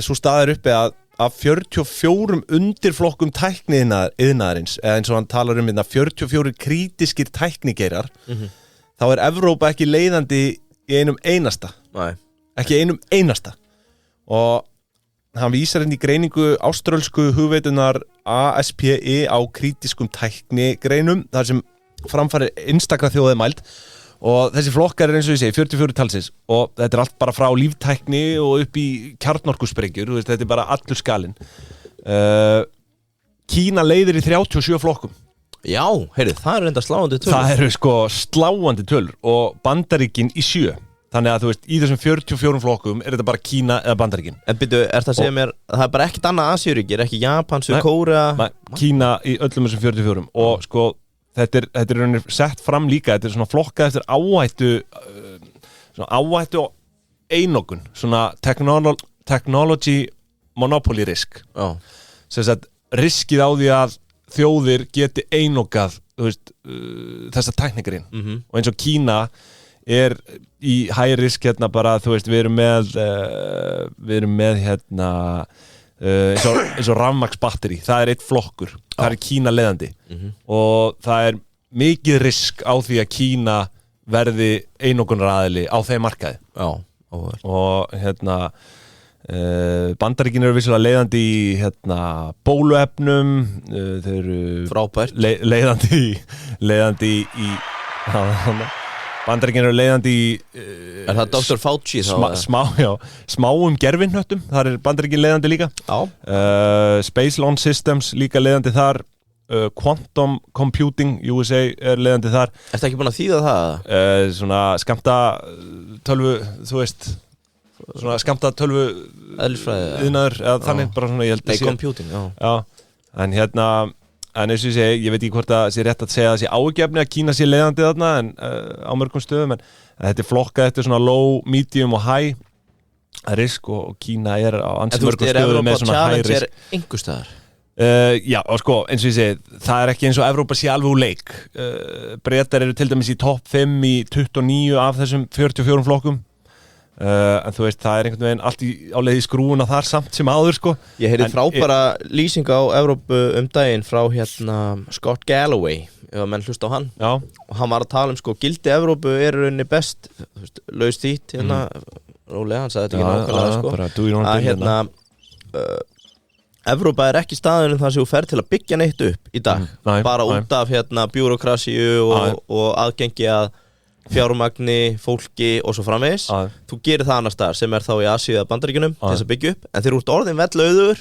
svo staðar uppi að 44 undirflokkum tækniiðnaðarins, eða eins og hann talar hérna 44 krítiskir tæknigeirar, þá er Evrópa ekki leiðandi í einum einasta. Nei. Ekki einum einasta. Og hann vísar inn í greiningu áströlsku hugveitunar ASPI á krítiskum tæknigreinum, þar sem framfærir einstakra þjóðið mæld. Og þessi flokkar er eins og ég segi 44 talsins og þetta er allt bara frá líftækni og upp í kjarnorkusprengjur, þetta er bara allur skalinn. Kína leiðir í 37 flokkum. Já, heyrðu, það er enda sláandi tölur. Það eru sko sláandi tölur og Bandaríkin í 7. Þannig að þú veist, í þessum 44 flokkum þetta bara Kína eða Bandaríkin. En byrju, það að segja mér að það bara ekkert annað Asíuríki, ekki Japan, Suður-Kórea? Kína í öllum þessum 44 og sko, þetta er rauninni sett fram líka, þetta er svona flokkað eftir áhættu og einokun, svona technology monopoly risk. Sem sagt, riskið á því að þjóðir geti einokað, þú veist, þessa tæknigrinn. Og eins og Kína er í high risk hérna bara, þú veist, við erum með hérna eins og rafmagnsbatteri, það er eitt flokkur, það er Kína leiðandi og það er mikið risk á því að Kína verði einokunaraðili á þeim markaði. Og hérna Bandaríkin eru vissulega leiðandi í hérna bóluefnum, þau eru frábært leiðandi í Bandaríkin eru leiðandi í Er það Dr. Fauci þá? Smáum gervihnöttum, þar er Bandaríkin leiðandi líka. Space Launch Systems líka leiðandi þar. Quantum Computing USA er leiðandi þar. Ertu ekki búin að þýða það? Svona skammta tölvu, þú veist, svona skammta tölvu iðnaður, eða þannig bara svona, ég held að sé computing, en hérna, en eins og ég segi, ég veit ekki hvort það sé rétt að segja að það sé ágefni að Kína sé leiðandi þarna en á mörgum stöðum, en þetta er flokkað eftir svona low, medium og high risk og Kína er á ansi mörgum stöðum með svona high risk. En þú veist, er Evrópa challenge einhvers staðar? Já, og sko, eins og ég segi, það er ekki eins og Evrópa sé alveg úr leik. Bretar eru til dæmis í topp 5 í 29 af þessum 44 flokkum. En þú veist, það er einhvern veginn allt á leið í skrúuna þar samt sem áður, sko. Ég heyrði frábæra lýsing á Evrópu daginn frá hérna Scott Galloway, ef að menn hlusta á hann. Og hann var að tala sko, gildi Evrópu er rauninni best, þú veist, laust þýtt hérna, rólega, hann sagði þetta ekki nákvæmlega, sko. Bara do your own thing hérna. Evrópa er ekki staðurinn þar sem þú fer til að byggja neitt upp í dag. Bara út af hérna bjúrokrasíu og aðgengi að fjármagni, fólki og svo framvegis. Þú gerir það annars staðar sem er þá í Asíu eða Bandaríkjunum til þess að byggja upp, en þegar þú ert orðin vellauður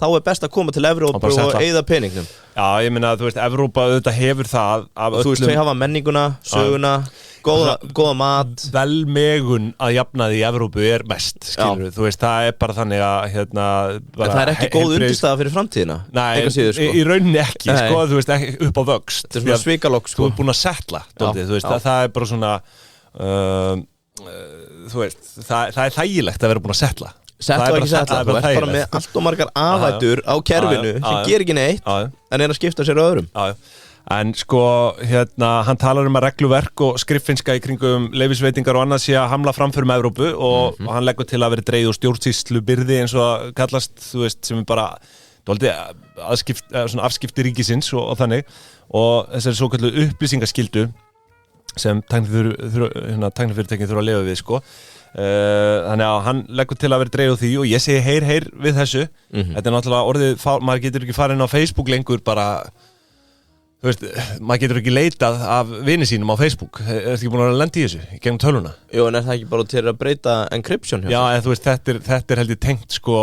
þá er best að koma til Evrópu og eyða peningnum. Já, ég meina að þú veist, Evrópa auðvitað hefur það af öllum. Þú veist, þau hafa menninguna, söguna, góða mat. Velmegun að jafnaði í Evrópu er mest, skilur við. Þú veist, það er bara þannig að hérna, en það er ekki góð undirstaða fyrir framtíðina. Nei, síður, sko. Í rauninni ekki, sko, þú veist, ekki upp á vöxt. Þetta er svona svikalokk, sko. Þú ert búin að settla, þú veist, það er bara svona þú veist, það er þægilegt að vera búin að settla. Settla og ekki settla, þú ert bara með allt og margar afætur á kerfinu sem ger ekki neitt en er að skipta sér öðrum. En sko, hérna, hann talar að regluverk og skriffinska í kringum leyfisveitingar og annað sé að hamla framförum Evrópu og hann leggur til að vera dreigð úr stjórnsýslu byrði eins og að kallast, þú veist, sem er bara afskipti ríkisins og þannig, og þessari svoköllu upplýsingaskyldu sem tæknifyrirtækin þurfa að lifa við, sko. Þannig að hann leggur til að vera dreigð úr því og ég segi heyr við þessu. Þetta er náttúrulega orðið, maður getur ekki farið inn á Facebook lengur bara, þú veist, maður getur ekki leitað af vini sínum á Facebook. Ertu ekki búin að lenda í þessu, gegnum tölvuna? Jú, en er það ekki bara til að breyta encryption? Já, en þú veist, þetta er heldur tengt, sko,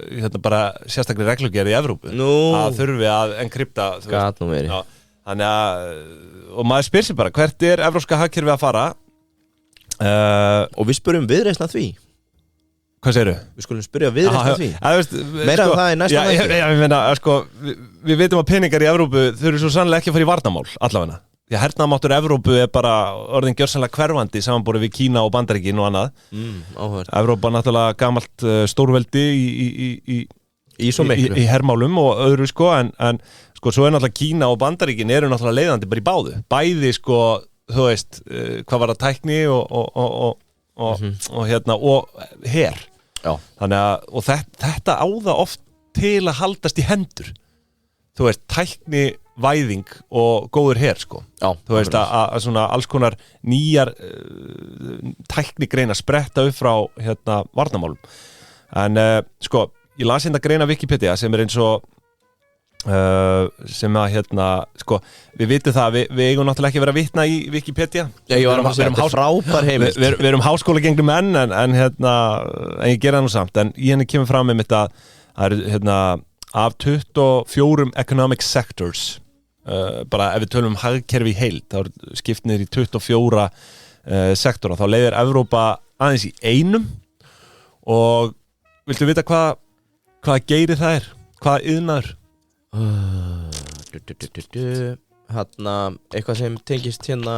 hérna bara sérstaklega reglugerð í Evrópu. Að þurfi að encrypta, þú veist. Gat nú verið. Þannig að, og maður spyr sér bara, hvert er evrópska hagkerfi að fara? Og við spurjum Viðreisn að því. Hvað segirðu? Við skulum spyrja Viðreisn að því. Meira sko, það í næsta þætti. Já, ég meina, sko, við veitum að peningar í Evrópu þurfi svo sannlega ekki að fara í varnarmál, allavega. Því að hernaðarmáttur Evrópu er bara orðin gjörsamlega hverfandi samanborið við Kína og Bandaríkin og annað. Áhugavert. Evrópa náttúrulega gamalt stórveldi í hermálum og öðru, sko, en sko, svo er náttúrulega Kína og Bandaríkin eru náttúrulega leiðandi bara í báðu. Bæði, sko, þú veist, hvað var það tækni og hérna, og her. Já. Þannig að, og þetta á það oft til að haldast í hendur. Þú veist, tæknivæðing og góður her, sko. Já. Þú veist, að svona alls konar nýjar tæknigreina spretta upp frá, hérna, varnarmálum. En, sko, ég las hérna greina Wikipedia sem er eins og sem að, hérna, sko, við vitum það, við eigum náttúrulega ekki að vera að vitna í Wikipedia. Já, ég var að segja, þetta er frábær heimild. Við erum háskólagengni menn, en hérna, en ég gera það nú samt, en í henni kemur fram með mitt að það eru, hérna, af 24 economic sectors, bara ef við tölum hagkerfi í heild, þá er skipt niður í 24 sektora, þá leiðir Evrópa aðeins í einum og viltu vita hvað geiri það er? Hvað iðnaður? Hérna, eitthvað sem tengist hérna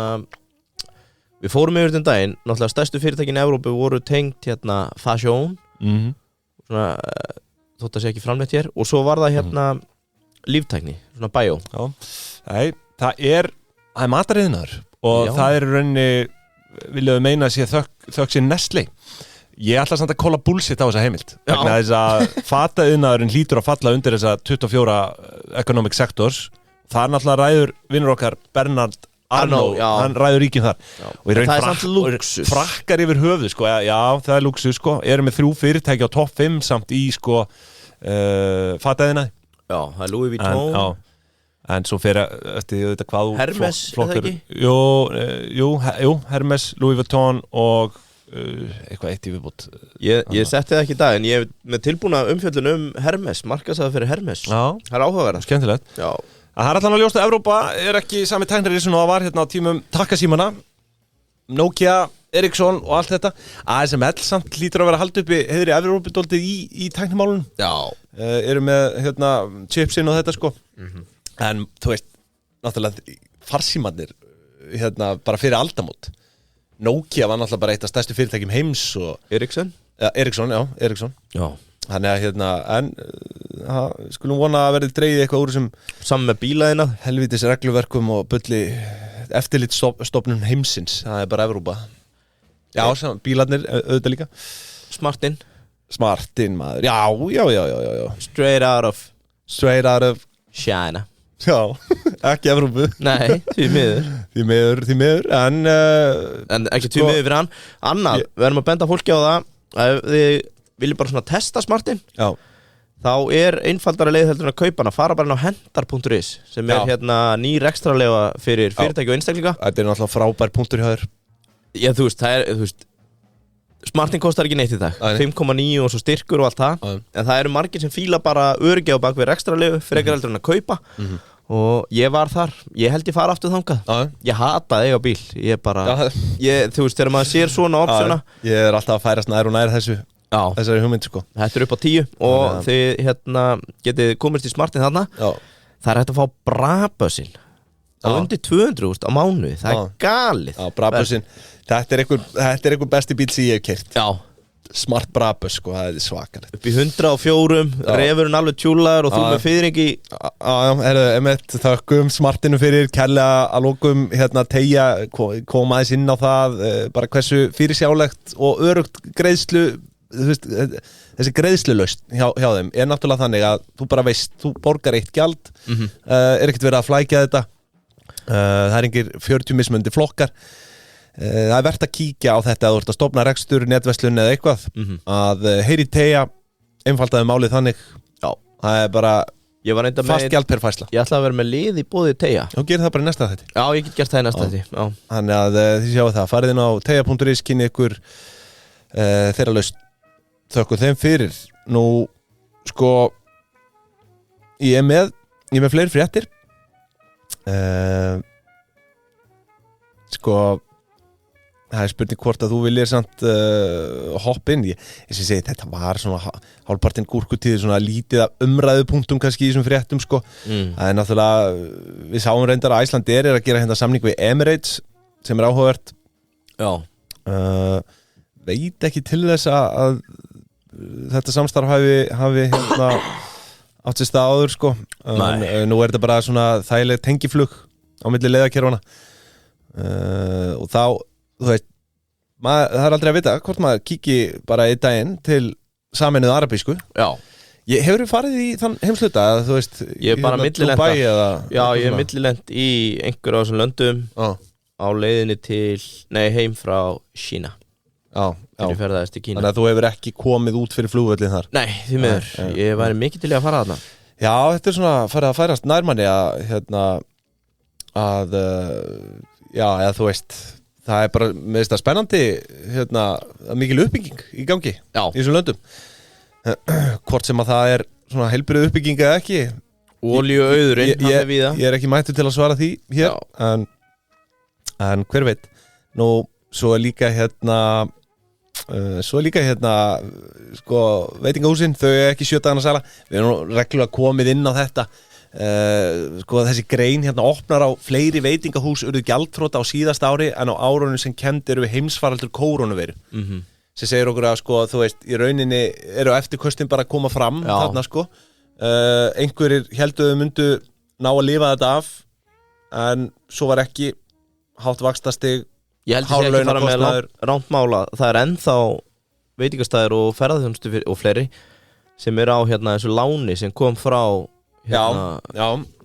við fórum yfir þenn daginn, náttúrulega stærstu fyrirtækin í Evrópu voru tengt hérna fashion svona, þótt að sé ekki framleitt hér og svo var það hérna líftækni, svona bio. Nei, það er matariðnaður og það er í rauninni viljaðu meina að sé þökk sér Nestlé. Ég ætla samt að kolla bullshit á þessa heimild vegna þess að fataiðnaðurinn hlýtur að falla undir þessa 24 economic sectors. Það er náttúrulega ræður vinnur okkar Bernard Arnault, hann ræður ríkjum þar og það er samt luxus frakkar yfir höfuð sko, já það er luxus sko, erum með 3 fyrirtæki á topp 5 samt í sko fataiðnaði. Já, það er Louis Vuitton en svo fyrir eftir þetta hvað Hermes, eða ekki? Jú, Hermes, Louis Vuitton og eitthvað eitt í viðbútt. Ég setti það ekki í dag en ég hef með tilbúna umfjöllun Hermes, markaðsæða fyrir Hermes. Það er áhugaverðan. Skemmtilegt. Já. Það er allan að ljóst að Evrópa er ekki sami tæknari sem það var hérna á tímum takkasímana, Nokia, Ericsson og allt þetta. ASML samt hlýtur að vera haldið uppi heiðri Evrópu dóltið í tæknimálunum. Já. Eru með hérna chipsin og þetta sko. En þú veist, náttúrulega farsímarnir hérna bara fyrir aldamót. Nokia var náttúrulega bara eitt af stærstu fyrirtækjum heims og Ericsson? Ericsson. Já. Þannig að hérna, skulum vona að verði dreigið eitthvað úr sem saman með bílaðina helvítis regluverkum og bulli eftirlitsstofnun heimsins, það er bara Evrópa. Já, bílarnir auðvitað líka. Smartin maður, já. Straight out of China. Já, ekki Evrópu. Nei, því miður en ekki því miður fyrir hann. Annað, við erum að benda fólki á það að þið viljum bara svona testa Smartin. Já. Þá er einfaldara leið heldur en að kaupa hana, fara bara inn á hendar.is sem er hérna nýr ekstralega fyrir fyrirtæki og einstaklinga. Þetta er náttúrulega frábær punktur hjá þér. Já, þú veist, Smartin kostar ekki neitt í dag, 5,9 og svo styrkur og allt það, en það eru margir sem fíla bara öryggi á bakvið ekstralega frekar heldur en að kaupa og ég var þar, ég held ég fara aftur þangað. Ég hata að eiga bíl, þú veist, þegar maður sér svona optiona. Ég er alltaf að færast nær og nær þessari hugmynd sko. Þetta er upp á 10 og þið hérna getið komist í Smartin þarna. Það er hægt að fá Brabusinn á undir 200.000 á mánuði. Það er galið. Já, Brabusinn. Þetta er einhver besti bíl sem ég hef keypt. Já. Smart Brabus sko, það er svakalegt. Upp í 104, refurinn alveg tjúlaður og þú með fiðringi. Emmett, þökkum Smartinu fyrir kærlega að lókum hérna tegja, koma aðeins inn á það bara hversu fyrirsjálegt og örugt greiðslu. Þessi greiðslulaust hjá þeim er náttúrulega þannig að þú bara veist, þú borgar eitt gjald, er ekkert verið að flækja þetta, það er engir 40 mismunandi flokkar. Það er verðt að kíkja á þetta að þú ert að stofna rekstur, netverslun eða eitthvað að heyri tegja einfaldaði málið þannig. Já. Það er bara fast gjald per færsla. Ég ætla að vera með lið í boði tegja. Þú gerir það bara í næsta þætti. Já, ég get gert það í næsta þætti. Þannig að þið sjáu það, farið inn á tegja.is, kynni ykkur þeirra laust. Þökkum þeim fyrir. Nú, sko ég er með fleiri fréttir. Sko það er spurning hvort að þú viljir samt hoppa inn. Ég segi, þetta var svona hálfpartinn gúrkutíð, svona lítið af umræðupunktum kannski í þessum fréttum sko. Það er náttúrulega, við sáum reyndar að Icelandair er að gera hérna samning við Emirates sem er áhugavert. Já. Veit ekki til þess að þetta samstarf hafi hérna átt sér stað áður sko. Nú er þetta bara svona þægileg tengiflug á milli leiðakerfana og þá, þú veist, það er aldrei að vita hvort maður kíki bara einn daginn til Sameinuðu Arabísku. Já. Hefur þú farið í þann heimsluta, þú veist, ég er bara millilenda. Já, ég er millilend í einhverju á þessum löndum á leiðinni heim frá Kína. Já. Ferðaðist í Kína. Þannig að þú hefur ekki komið út fyrir flugvöllin þar. Nei, því miður. Ég væri mikið til í að fara þarna. Já, þetta er svona farið að færast nærmanni eða þú veist, það er bara með þetta spennandi mikil uppbygging í gangi í þessum löndum. Hvort sem að það er svona heilbrigð uppbygging eða ekki. Olíuauðurinn, hann er víða. Ég er ekki mættur til að svara því hér, en hver veit. Nú svo er líka hérna sko, veitingahúsin, þau er ekki 7 dagana sala, við erum reglulega komið inn á þetta. Sko, þessi grein hérna opnar á fleiri veitingahús urðu gjaldþrota á síðasta ári en á árunum sem kennd eru við heimsfaraldur kórónuveiru. Sem segir okkur að sko, þú veist, í rauninni eru eftirköstin bara að koma fram þarna sko. Einhverjir heldur þau myndu ná að lifa þetta af en svo var ekki hátt vaxtastig. Ég held að ég ekki fara með rámt mála. Það er ennþá veitingastæðir og ferðarþjónustu og fleiri sem á hérna þessu láni sem kom frá hérna,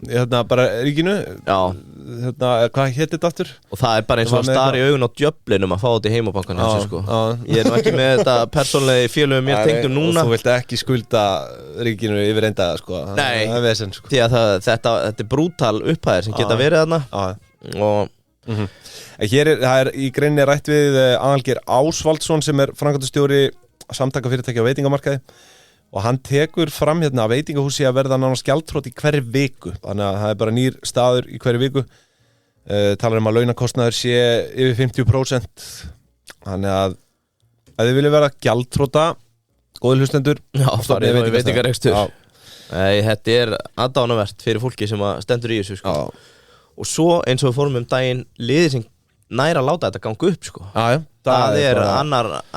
hérna bara ríkinu. Hérna, hvað hétt þetta aftur? Og það er bara eins og að stara í augun á djöflinum að fá þetta í heimabankan hans sko. Ég er nú ekki með þetta persónlega félögum mér tengdum núna. Og þú vilt ekki skulda ríkinu yfir enda sko. Nei, það er vesen sko. Því að þetta er brútal upphæðir sem geta verið þarna. Og hér það er í greininni rætt við Aðalgeir Ásvaldsson sem er framkvæmdastjóri samtaka fyrirtækja á veitingamarkaði og hann tekur fram hérna að veitingahúsi að verða nánast gjaldþrot í hverri viku, þannig að það er bara nýr staður í hverri viku. Talar að launakostnaður sé yfir 50%, þannig að ef þið vilja vera gjaldþrota, góðir hlustendur, farið í veitingarekstur. Þetta er aðdánavert fyrir fólki sem stendur í þessu sko. Og svo eins og við fórum daginn liðið sem næra að láta þetta ganga upp sko. Það er bara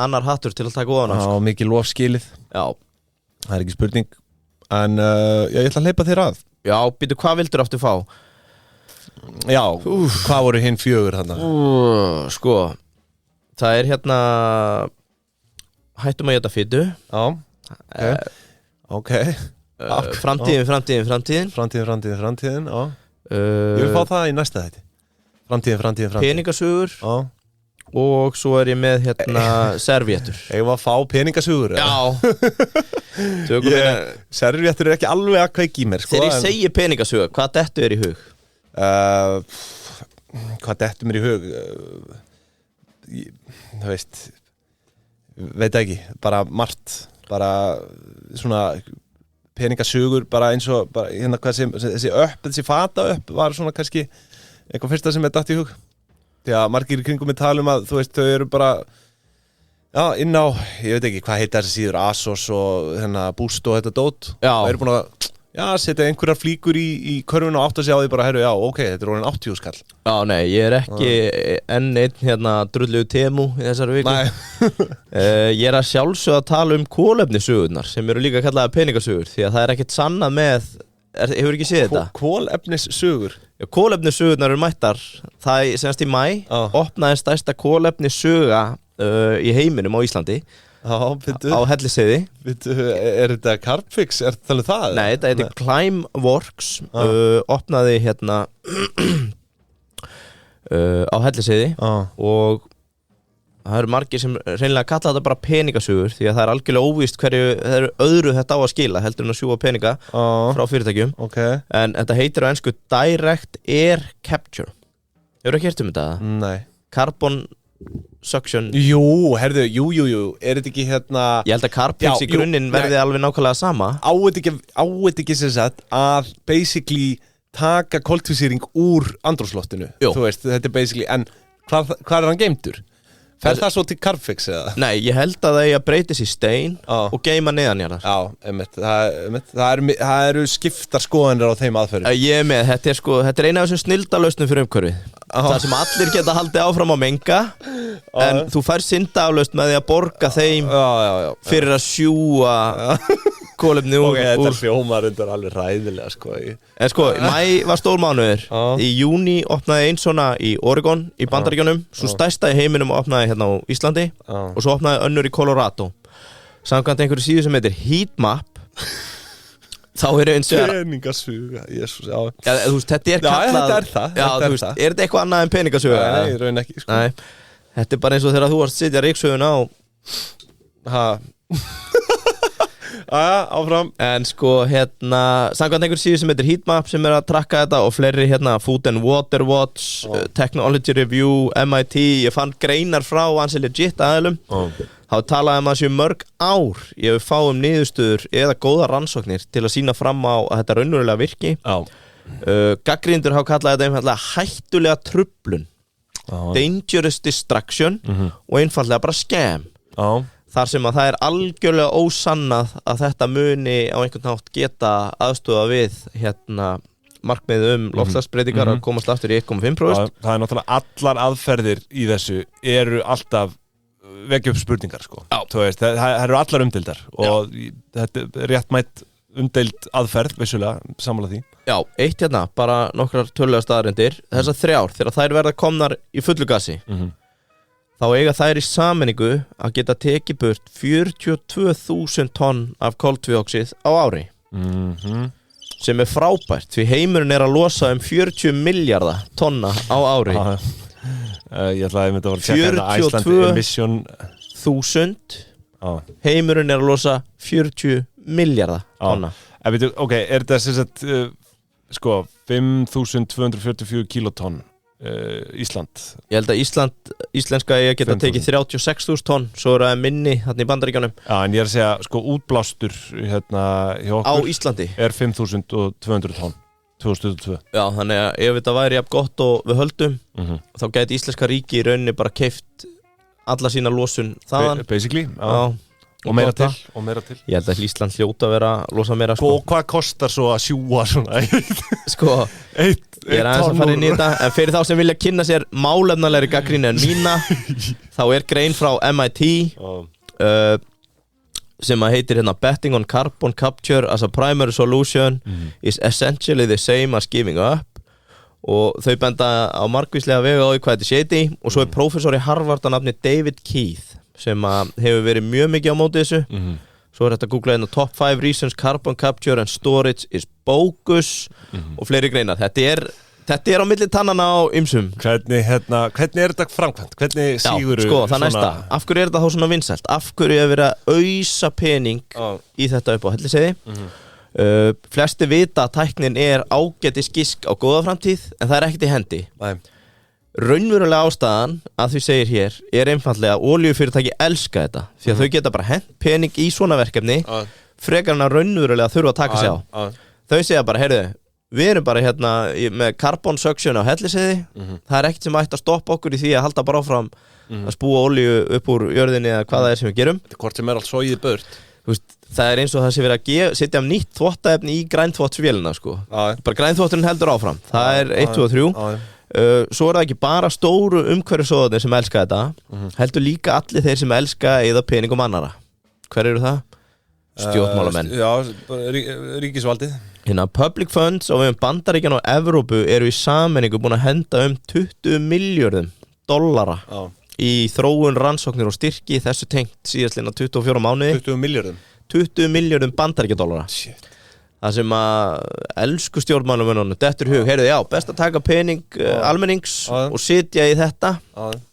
annar hattur til að taka ofan sko. Mikið lofskilið. Það er ekki spurning. En ég ætla að hleypa þér að. Já, býtu, hvað vildur aftur fá? Já, hvað voru hinn 4 þarna? Sko, það er hérna hættum að éta fitu. Ok. Framtíðin, já. Ég vil fá það í næsta þetta. Framtíðin. Peningasugur. Og svo er ég með hérna servéttur. Ég var að fá peningasugur. Já. Servéttur er ekki alveg að kveiki í mér sko. Þegar ég segi peningasugur, hvað dettur er í hug? Hvað dettur mér í hug? Það veist, veit ekki, bara margt, bara svona peningasugur, bara eins og bara, hérna hvað sem, þessi fata upp var svona kannski eitthvað fyrsta sem datt í hug. Því að margir í kringum með talum að þú veist, þau eru bara inn á, ég veit ekki hvað heita þessi síður, ASOS og hérna Boost og þetta dót. Og eru búin að setja einhverjar flíkur í körfuna og átt að segja á því bara, herru, ok, þetta er orðin 80 skall. Nei, ég er ekki enn einn hérna drullugu temu í þessari viku. Ég er að sjálfsögða að tala kolefnissugurnar sem eru líka kallaða peningasugur, því að það er ekkert sannað með, hefur ekki séð þetta? Kolefnissugur? Kolefnissugurnar eru mættar. Það semst í maí opnaði stærsta kolefnissuga í heiminum á Íslandi. Á Hellisheiði. Er þetta Carbfix? Er það það? Nei, þetta heitir Climeworks. Opnaði hérna á Hellisheiði og það eru margir sem reynilega kalla þetta bara peningasugur því að það er algjörlega óvíst hverju það eru öðru þetta á að skila heldur en að sjúga peninga frá fyrirtækjum. En þetta heitir á ensku Direct Air Capture. Hefur ekki heyrt þetta? Nei. Carbon Suction. Jú. Er þetta ekki hérna... Ég held að Carbfix í grunninn verði alveg nákvæmlega sama. Á þetta ekki sem sagt að basically taka koltvísýring úr andrúmsloftinu. Þú veist, þetta er basically, en hvað er hann geymdur? Fer það svo til Carbfix eða? Nei, ég held að það breytist í stein og geyma neðanjarðar. Það eru skiptar skoðanir á þeim aðferðum. Ég er með, þetta er eina af þessum snilldalausnum fyrir umhverfið. Það sem allir geta haldið áfram á menga en þú fær syndaaflaust með því að borga þeim fyrir að sjúga kolefni úr. Þetta hljómar undan alveg ræðilega sko. En sko, mæ var stór mánuður. Í júní opnaði einn svona í Oregon í Bandaríkjunum, svo stærsta í heiminum opnaði hérna á Íslandi og svo opnaði önnur í Colorado. Samkvæmt einhverju síðu sem heitir Heatmap. Þá eru eins og peningasuga, Jesus, þú veist, þetta er kallað. Þetta er það. Þú veist, er þetta eitthvað annað en peningasuga? Nei, raun ekki sko. Nei, þetta er bara eins og þegar þú varst að sitja ryksugun á áfram. En sko, hérna samkvæmt einhver síðu sem heitir Heatmap sem að trakka þetta og fleiri hérna Food and Water Watch, Technology Review, MIT, ég fann greinar frá ansi legit aðilum. Þá talaði að séu mörg ár ég við fáum niðurstöður eða góða rannsóknir til að sýna fram á að þetta raunverulega virki. Gagnrýnendur hafa kallað þetta einfaldlega hættulega truflun dangerous distraction og einfallega bara scam þar sem að það algjörlega ósannað að þetta muni á einhvern hátt geta aðstoða við markmið loftslagsbreytingar að komast aftur í 1,5%. Það náttúrulega allar aðferðir í þessu eru alltaf vekja upp spurningar sko. Þú veist, það eru allar umdeildar og þetta er réttmætt umdeild aðferð, vissulega, sammála því. Já, eitt bara nokkrar tölulega staðarindir. Þessar 3 þegar þær verða komnar í fullu gasi, þá eiga þær í sameiningu að geta tekið burt 42.000 tonn af koltvíoxíð á ári. Sem frábært, því heimurinn að losa 40 milljarða tonna á ári. Ég ætlaði að þetta var að tjekka Iceland emission 1000 heimurinn að losa 40 milljarða tonna. Ok, þetta sem sagt sko 5.244 kilotonn Ísland. Ég held að íslenska ég geta tekið 36.000 tonn, svo það minni þarna í Bandaríkjunum. Já, en ég að segja sko útblástur hjá okkur á Íslandi 5.200 tonn 2022. Já, þannig að ef þetta væri jafn gott og við höldum þá gæti íslenska ríki í rauninni bara keypt alla sína losun þaðan. Basically, og meira til. Ég held að Ísland hljóta að vera að losa meira sko. Og hvað kostar svo að sjúga svona? Sko, ég aðeins að fara inn í þetta, en fyrir þá sem vilja kynna sér málefnalegri gagnrýni en mína þá grein frá MIT sem að heitir Betting on carbon capture as a primary solution is essentially the same as giving up, og þau benda á margvíslega vega á því hvað þetta shady, og svo prófessor í Harvard að nafni David Keith sem hefur verið mjög mikið á móti þessu. Svo þetta að googla top 5 reasons carbon capture and storage is bogus og fleiri greinar. Þetta á milli tannana á ymsum. Hvernig þetta framkvæmt? Hvernig sígur sko, það næsta. Af hverju þetta þá svona vinsælt? Af hverju verið að ausa pening í þetta upp á Hellisheiði? Flesti vita að tæknin ágætis gisk á góða framtíð, en það ekkert í hendi. Raunverulega ástæðan að því segir hér einfaldlega að olíufyrirtæki elska þetta, því að þau geta bara hent pening í svona verkefni frekar en að raunverulega þurfa að taka sig á. Þau segja bara, heyrðu, við erum bara með carbon suction á Hellisheiði, það ekkert sem ætti að stoppa okkur í því að halda bara áfram að spúa olíu upp úr jörðinni eða hvað það sem við gerum. Hvort sem allt sogið burt. Það eins og það sé verið að setja nýtt þvottaefni í grænþvottsvélina sko. Bara grænþvotturinn heldur áfram. Það 1, 2 og 3. Svo það ekki bara stóru umhverfissóðarnir sem elska þetta, heldur líka allir þeir sem elska eða peningum annara. Hver eru það? Stjórnmálamenn. Já, ríkisvaldið. Public funds og Bandaríkjan og Evrópu eru í sameiningu búin að henda 20 milljörðum dollara í þróun, rannsóknir og styrki þessu tengt síðastliðna 24 mánuði. 20 milljörðum bandaríkjadollara. Shit. Það sem að elsku stjórnmálumönnunum dettur hug, heyrðu, já, best að taka pening almennings og sitja í þetta,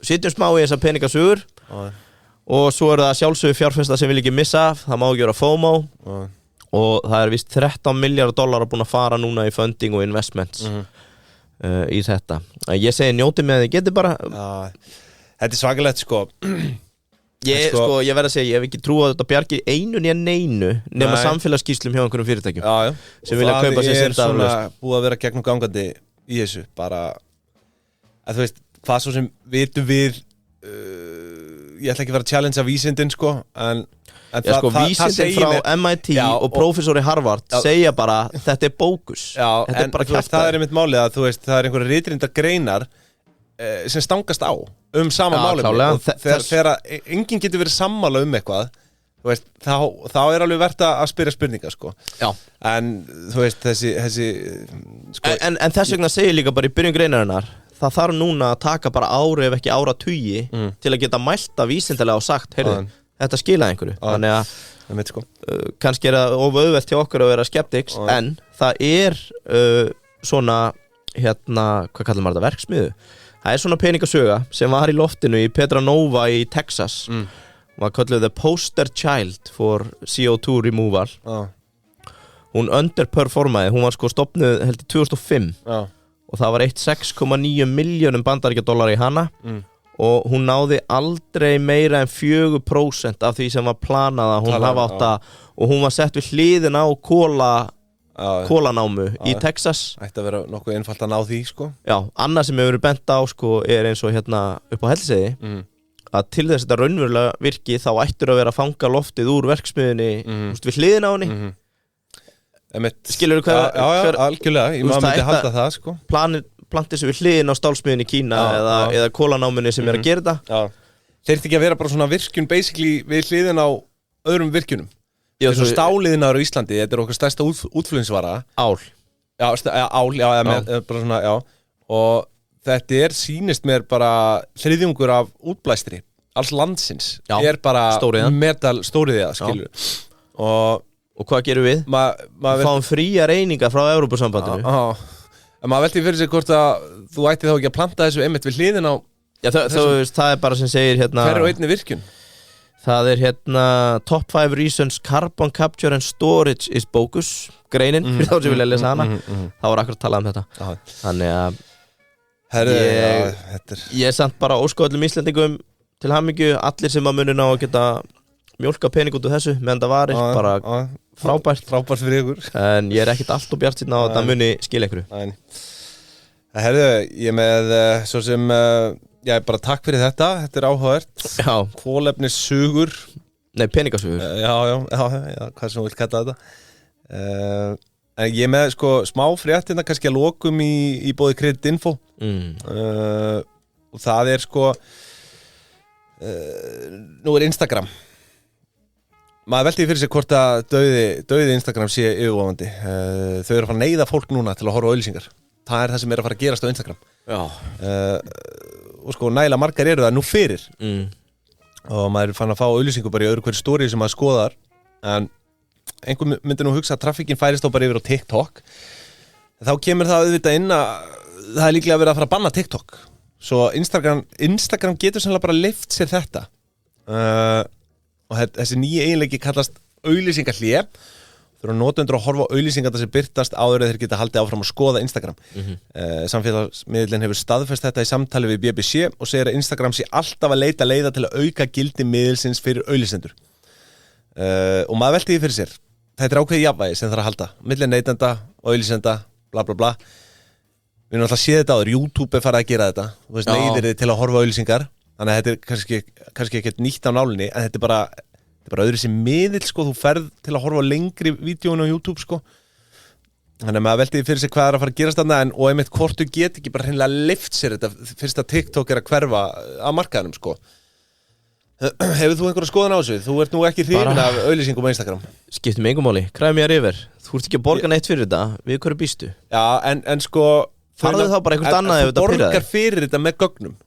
sitjum smá í þessar peningasögur og svo það sjálfsögðu fjárfesta sem vil ekki missa af, það má ekki vera FOMO og það víst 13 miljardar dollara búin að fara núna í funding og investments í þetta. Ég segi njóti með þið, geti bara... Þetta svakalegt sko. Ég verð að segja, ég hef ekki trú að þetta bjargir einu né neinu nema samfélagsskýrslum hjá einhverjum fyrirtækjum sem vilja kaupa sér syndaaflaust. Það er búið að vera gegnum gangandi í þessu, bara að þú veist, hvað svo sem vitum við ég ætla ekki að vera að challengea vísindin sko, en vísindin frá MIT og prófessor í Harvard segja bara, þetta bókus. Þetta bara kjaftaði. Það einmitt málið að þú veist, það einhverja ritrýndar greinar sem stangast á sama málefni og þegar enginn getur verið sammála eitthvað, þú veist, þá alveg verðt að spyrja spurninga sko. En þú veist, þessi sko, en þess vegna segir líka bara í byrjun greinarinnar, það þarf núna að taka bara ári ef ekki áratugi til að geta mælta vísindilega og sagt, heyrðu, þetta skilaði einhverju. Þannig að sko. Kannski það of auðvelt hjá okkur að vera skeptics, en það svona hvað kallar maður þetta, verksmiðu. Það svona peningasöga sem var í loftinu í Petra Nova í Texas. Var kallið the poster child for CO2 removal. Hún underperformaði, hún var sko stofnuð held í 2005 og það var 6,9 miljónum bandaríkjadollara í hana og hún náði aldrei meira en 4% af því sem var planað að hún hafa átt að, og hún var sett við hliðina á kólanámu í Texas. Ætti að vera nokkuð einfalt að ná því, sko. Já, annað sem hefur verið bent á, sko, eins og hérna upp á Hellisheiði, að til þess að þetta raunverulega virki þá ættur að vera að fanga loftið úr verksmiðunni við hliðina á henni. Skilurðu hvað? Já, algjörlega, ég maður myndi halda það, sko. Plantið sem við hliðina á stálsmiðunni í Kína eða kólanámunni sem að gera þetta. Þeir ekki að vera bara svona virkjun basically við hliðin á öðrum virkjunum. Þessu stáliðinar á Íslandi, þetta okkar stærsta útflutningsvara. Ál. Já, bara svona, já. Og þetta sýnist mér bara þriðjungur af útblæstri. Alls landsins bara stóriðja, skilur. Og hvað gerum við? Fáum fría reyninga frá Evrópusambandinu. En maður velti fyrir sig hvort að þú ætti þá ekki að planta þessu einmitt við hliðin á. Já, það bara sem segir hérna. Hver einni virkjun? Það hérna Top 5 Reasons Carbon Capture and Storage is Bogus greinin, fyrir þá sem vilja lesa hana. Það var akkurat að tala um þetta. Þannig að ég samt bara óska öllum Íslendingum til hamingju, allir sem að muni ná að geta mjólka pening út úr þessu meðan það varir, bara frábært fyrir ykkur. En ég ekkert allt og bjart síðan á að það muni skilja ykkur. Herðu, ég með svo sem bara takk fyrir þetta áhugavert. Kolefnissugur. Nei, peningasugur. Já, hvað sem þú vilt kalla þetta. En ég með sko smá fréttina kannski að lokum í bóði Kreditinfo. Og það sko nú Instagram. Maður velti fyrir sig hvort að dauði Instagram sé yfirvofandi. Þau að fara að neyða fólk núna til að horfa á auglýsingar. Það það sem að fara að gerast á Instagram. Og sko nægilega margar eru það nú fyrir. Og maður fann að fá auglýsingu bara í öðru hverju story sem maður skoðar. En einhver myndi nú hugsa að traffíkin færist þá bara yfir á TikTok. Þá kemur það auðvitað inn að það líklega verið að fara að banna TikTok. Svo Instagram getur sannlega bara leyft sér þetta. Og þessi nýja eiginleiki kallast auglýsingahlé. Þurfa notendur að horfa á auglýsingar sem birtast áður þeir geta haldið áfram að skoða Instagram. Samfélagsmiðillinn hefur staðfest þetta í samtali við BBC og segir að Instagram sé alltaf að leita leiða til að auka gildi miðilsins fyrir auglýsendur. Og maður velti því fyrir sér. Þetta ákveðið jafnvægi sem þarf að halda. Milli neytenda og auglýsenda, bla bla bla. Við erum alltaf séð þetta áður. YouTube farið að gera þetta. Þú veist, neyðir þið til að horfa á auglýsingar. Þannig að þetta kannski ekkert nýtt á nálinni, en þetta bara öðru sem miðill, sko, þú ferð til að horfa á lengri vídeóinu á YouTube, sko. Þannig að maður velti fyrir sig hvað að fara að gerast þarna, og einmitt hvort þú get ekki bara hreinlega leyft sér þetta fyrst að TikTok að hverfa af markaðinum, sko. Hefur þú einhverja skoðun á þessu? Þú ert nú ekki hrifinn af auglýsingum á Instagram. Skiptir mig engum máli, græði mér yfir. Þú ert ekki að borga neitt fyrir þetta, við hverju býstu? Já, en sko farðu þá bara einhvert annað ef þetta pirrar þig. Þú borgar fyrir þetta með gögnum.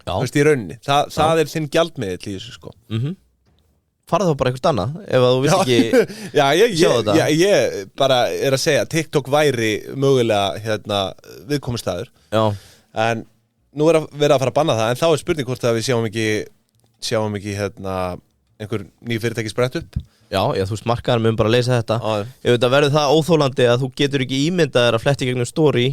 Þú veist, í rauninni. Það þinn gjaldmiðill í þessu, sko. Farðu þá bara einhvert annað ef þú vilt ekki sjá þetta. Ég bara að segja TikTok væri mögulega viðkomustæður. En nú að vera að fara að banna það, en þá spurning hvort að við sjáum ekki einhver ný fyrirtæki sprett upp. Já, þú veist, markaðar mun bara að leysa þetta. Ef þetta verður það óþólandi að þú getur ekki ímyndað þér að fletti gegnum story,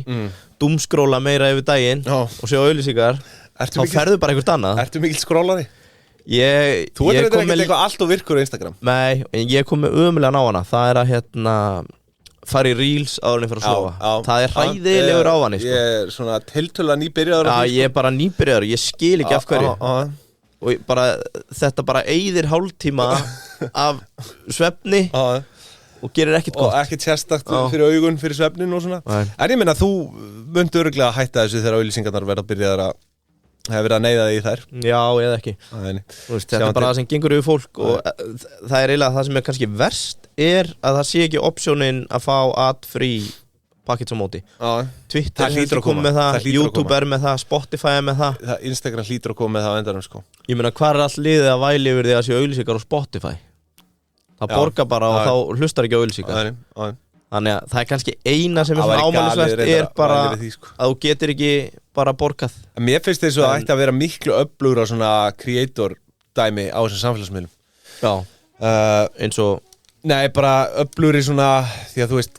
doomskróla meira yfir daginn og sjá auglýsingar, þá ferðu bara einhvert annað. Ertu mikill skrollari? Þú ég kom með eitthvað allt og virkur á Instagram. Nei, ég kom með ömulegan á hana. Það að fara í Reels áður en fyrir að sofa. Það hræðilegur á hana, sko. Ég svona tiltölulega nýbyrjaður. Já, ég bara nýbyrjaður. Ég skil ekki af hverju. Og þetta bara eyðir hálftíma af svefni og gerir ekkert gott. Og ekkert sérstakt fyrir augun, fyrir svefnin og svona. En ég meina, þú myndir örugglega hætta þessu þegar auglýsingarnar verða byrjaðar að hefur verið að neyða þig í þær. Já, eða ekki. Þetta bara það sem gengur yfir fólk og það eiginlega það sem kannski verst að það sé ekki optionin að fá ad-free packets á móti. Twitter hlýtur að koma með það, YouTube með það, Spotify með það. Instagram hlýtur að koma með það á endanum, sko. Ég meina, hvað allt liðið að væli yfir því að sé auglýsingar á Spotify? Það borgar bara og þá hlustar ekki á auglýsingar. Þannig að það kannski eina sem svona ámælisvert bara að þú getur ekki bara borgað. Mér finnst þess að það ætti að vera miklu öflugur á svona creator dæmi á þessum samfélagsmiðlum. Já, eins og nei, bara öflugur í svona, því að þú veist,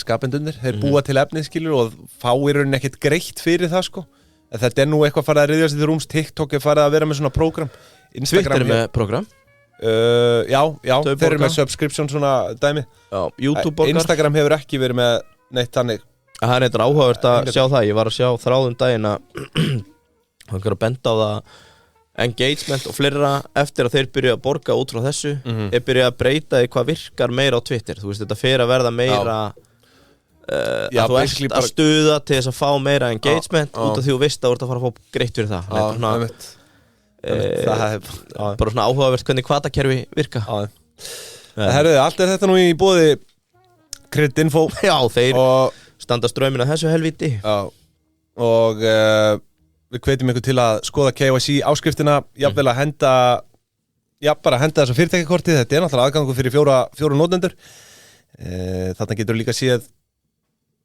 skapendunir, þeir búa til efnið, skilur, og fá í rauninni ekkert greitt fyrir það, sko. En þetta nú eitthvað farið að ryðjast í rúms, TikTok farið að vera með svona prógram. Twitter með prógram. Já, Þau þeir eru borga. með subscription svona dæmi. Já, YouTube borgar. Instagram hefur ekki verið með neitt þannig. Það er eitthvað áhugavert að sjá það. Ég var að sjá þráðum daginn að hann er að benda á það engagement og fleira eftir að þeir byrja að borga út frá þessu er byrja að breyta því hvað virkar meira á Twitter. Þú veist, þetta fer að verða meira að þú ert að stuða til þess að fá meira engagement út af því þú veist að þú ert að fara að fá greitt fyrir það. Það er bara svona áhugavert hvernig hvatakerfi virka. Herðu, allt er þetta nú í boði Creditinfo. Já, þeir standa strömmin að þessu helvíti. Já, og við hvetjum ykkur til að skoða KYC áskriftina, jafnvel að henda þessu fyrirtækjakortið. Þetta er náttúrulega aðgangur fyrir fjóra notendur. Þarna getur líka séð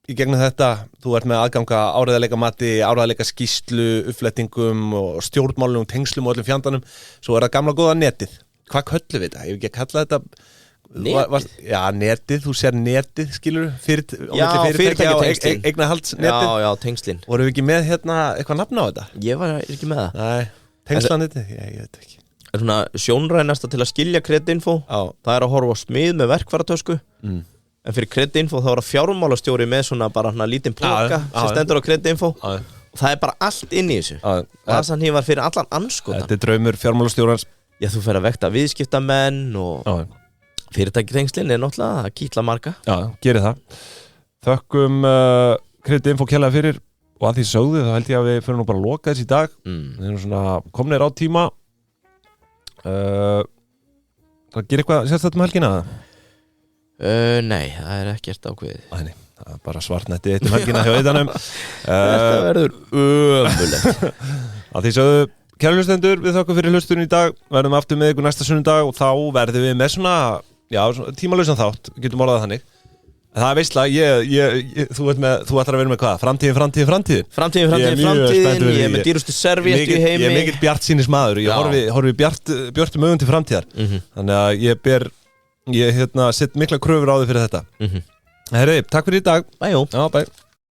í gegnum þetta, þú ert með aðganga áreiðarleika mati, áreiðarleika skýrslu, uppflettingum og stjórnmálum, tengslum og öllum fjandanum. Svo er það gamla góða netið. Hvað köllum við þetta? Ég hef ekki að kalla þetta netið? Já, netið, þú sér netið, skilur fyrirtækja tengslin. Eignahaldsnetið. Já, tengslin. Vorum við ekki með hérna eitthvað nafn á þetta? Ég var ekki með það. Nei, tengslanetið, ég veit ekki. Er svona sjónrænasta til að skilja Creditinfo. Það er að horfa á smið með verkfæratösku. En fyrir Creditinfo þá er að fjármálastjóri með svona bara hana lítinn plaka sem stendur á Creditinfo og það er bara allt inn í þessu. Það sem hann var fyrir allan anskotan. Þetta er draumur fjármálastjórans. Já, þú fer að vekta viðskiptamenn og fyrirtækitengslin er náttúrulega að kýtla marga. Já, gerir það. Þökkum Creditinfo kærlega fyrir og að því sögðu þá held ég að við fyrir nú bara að loka þess í dag. Við erum svona komnir á tíma. Það gerir eitthvað sérstætt helgina? Nei, það er ekkert ákveðið. Nei, það er bara svartnætti eitt helgina hjá eitanum. Þetta verður ömulegt. Að því sögðu, kæru hlustendur, við þökkum fyrir hlustunum í dag. Verðum aftur með ykkur næsta sunnudag og þá verðum við með svona tímalausan þátt, getum orðað þannig. Það er veistlega, þú ætlar að vera með hvað? Framtíðin. Ég er með dýrustu servíettu í heimi. Ég er mikill bjartsýnis maður. Ég horfi björtum augum til framtíðar. Þannig að ég set mikla kröfur á þig fyrir þetta. Herri, takk fyrir í dag. Bæjó. Já, bæ.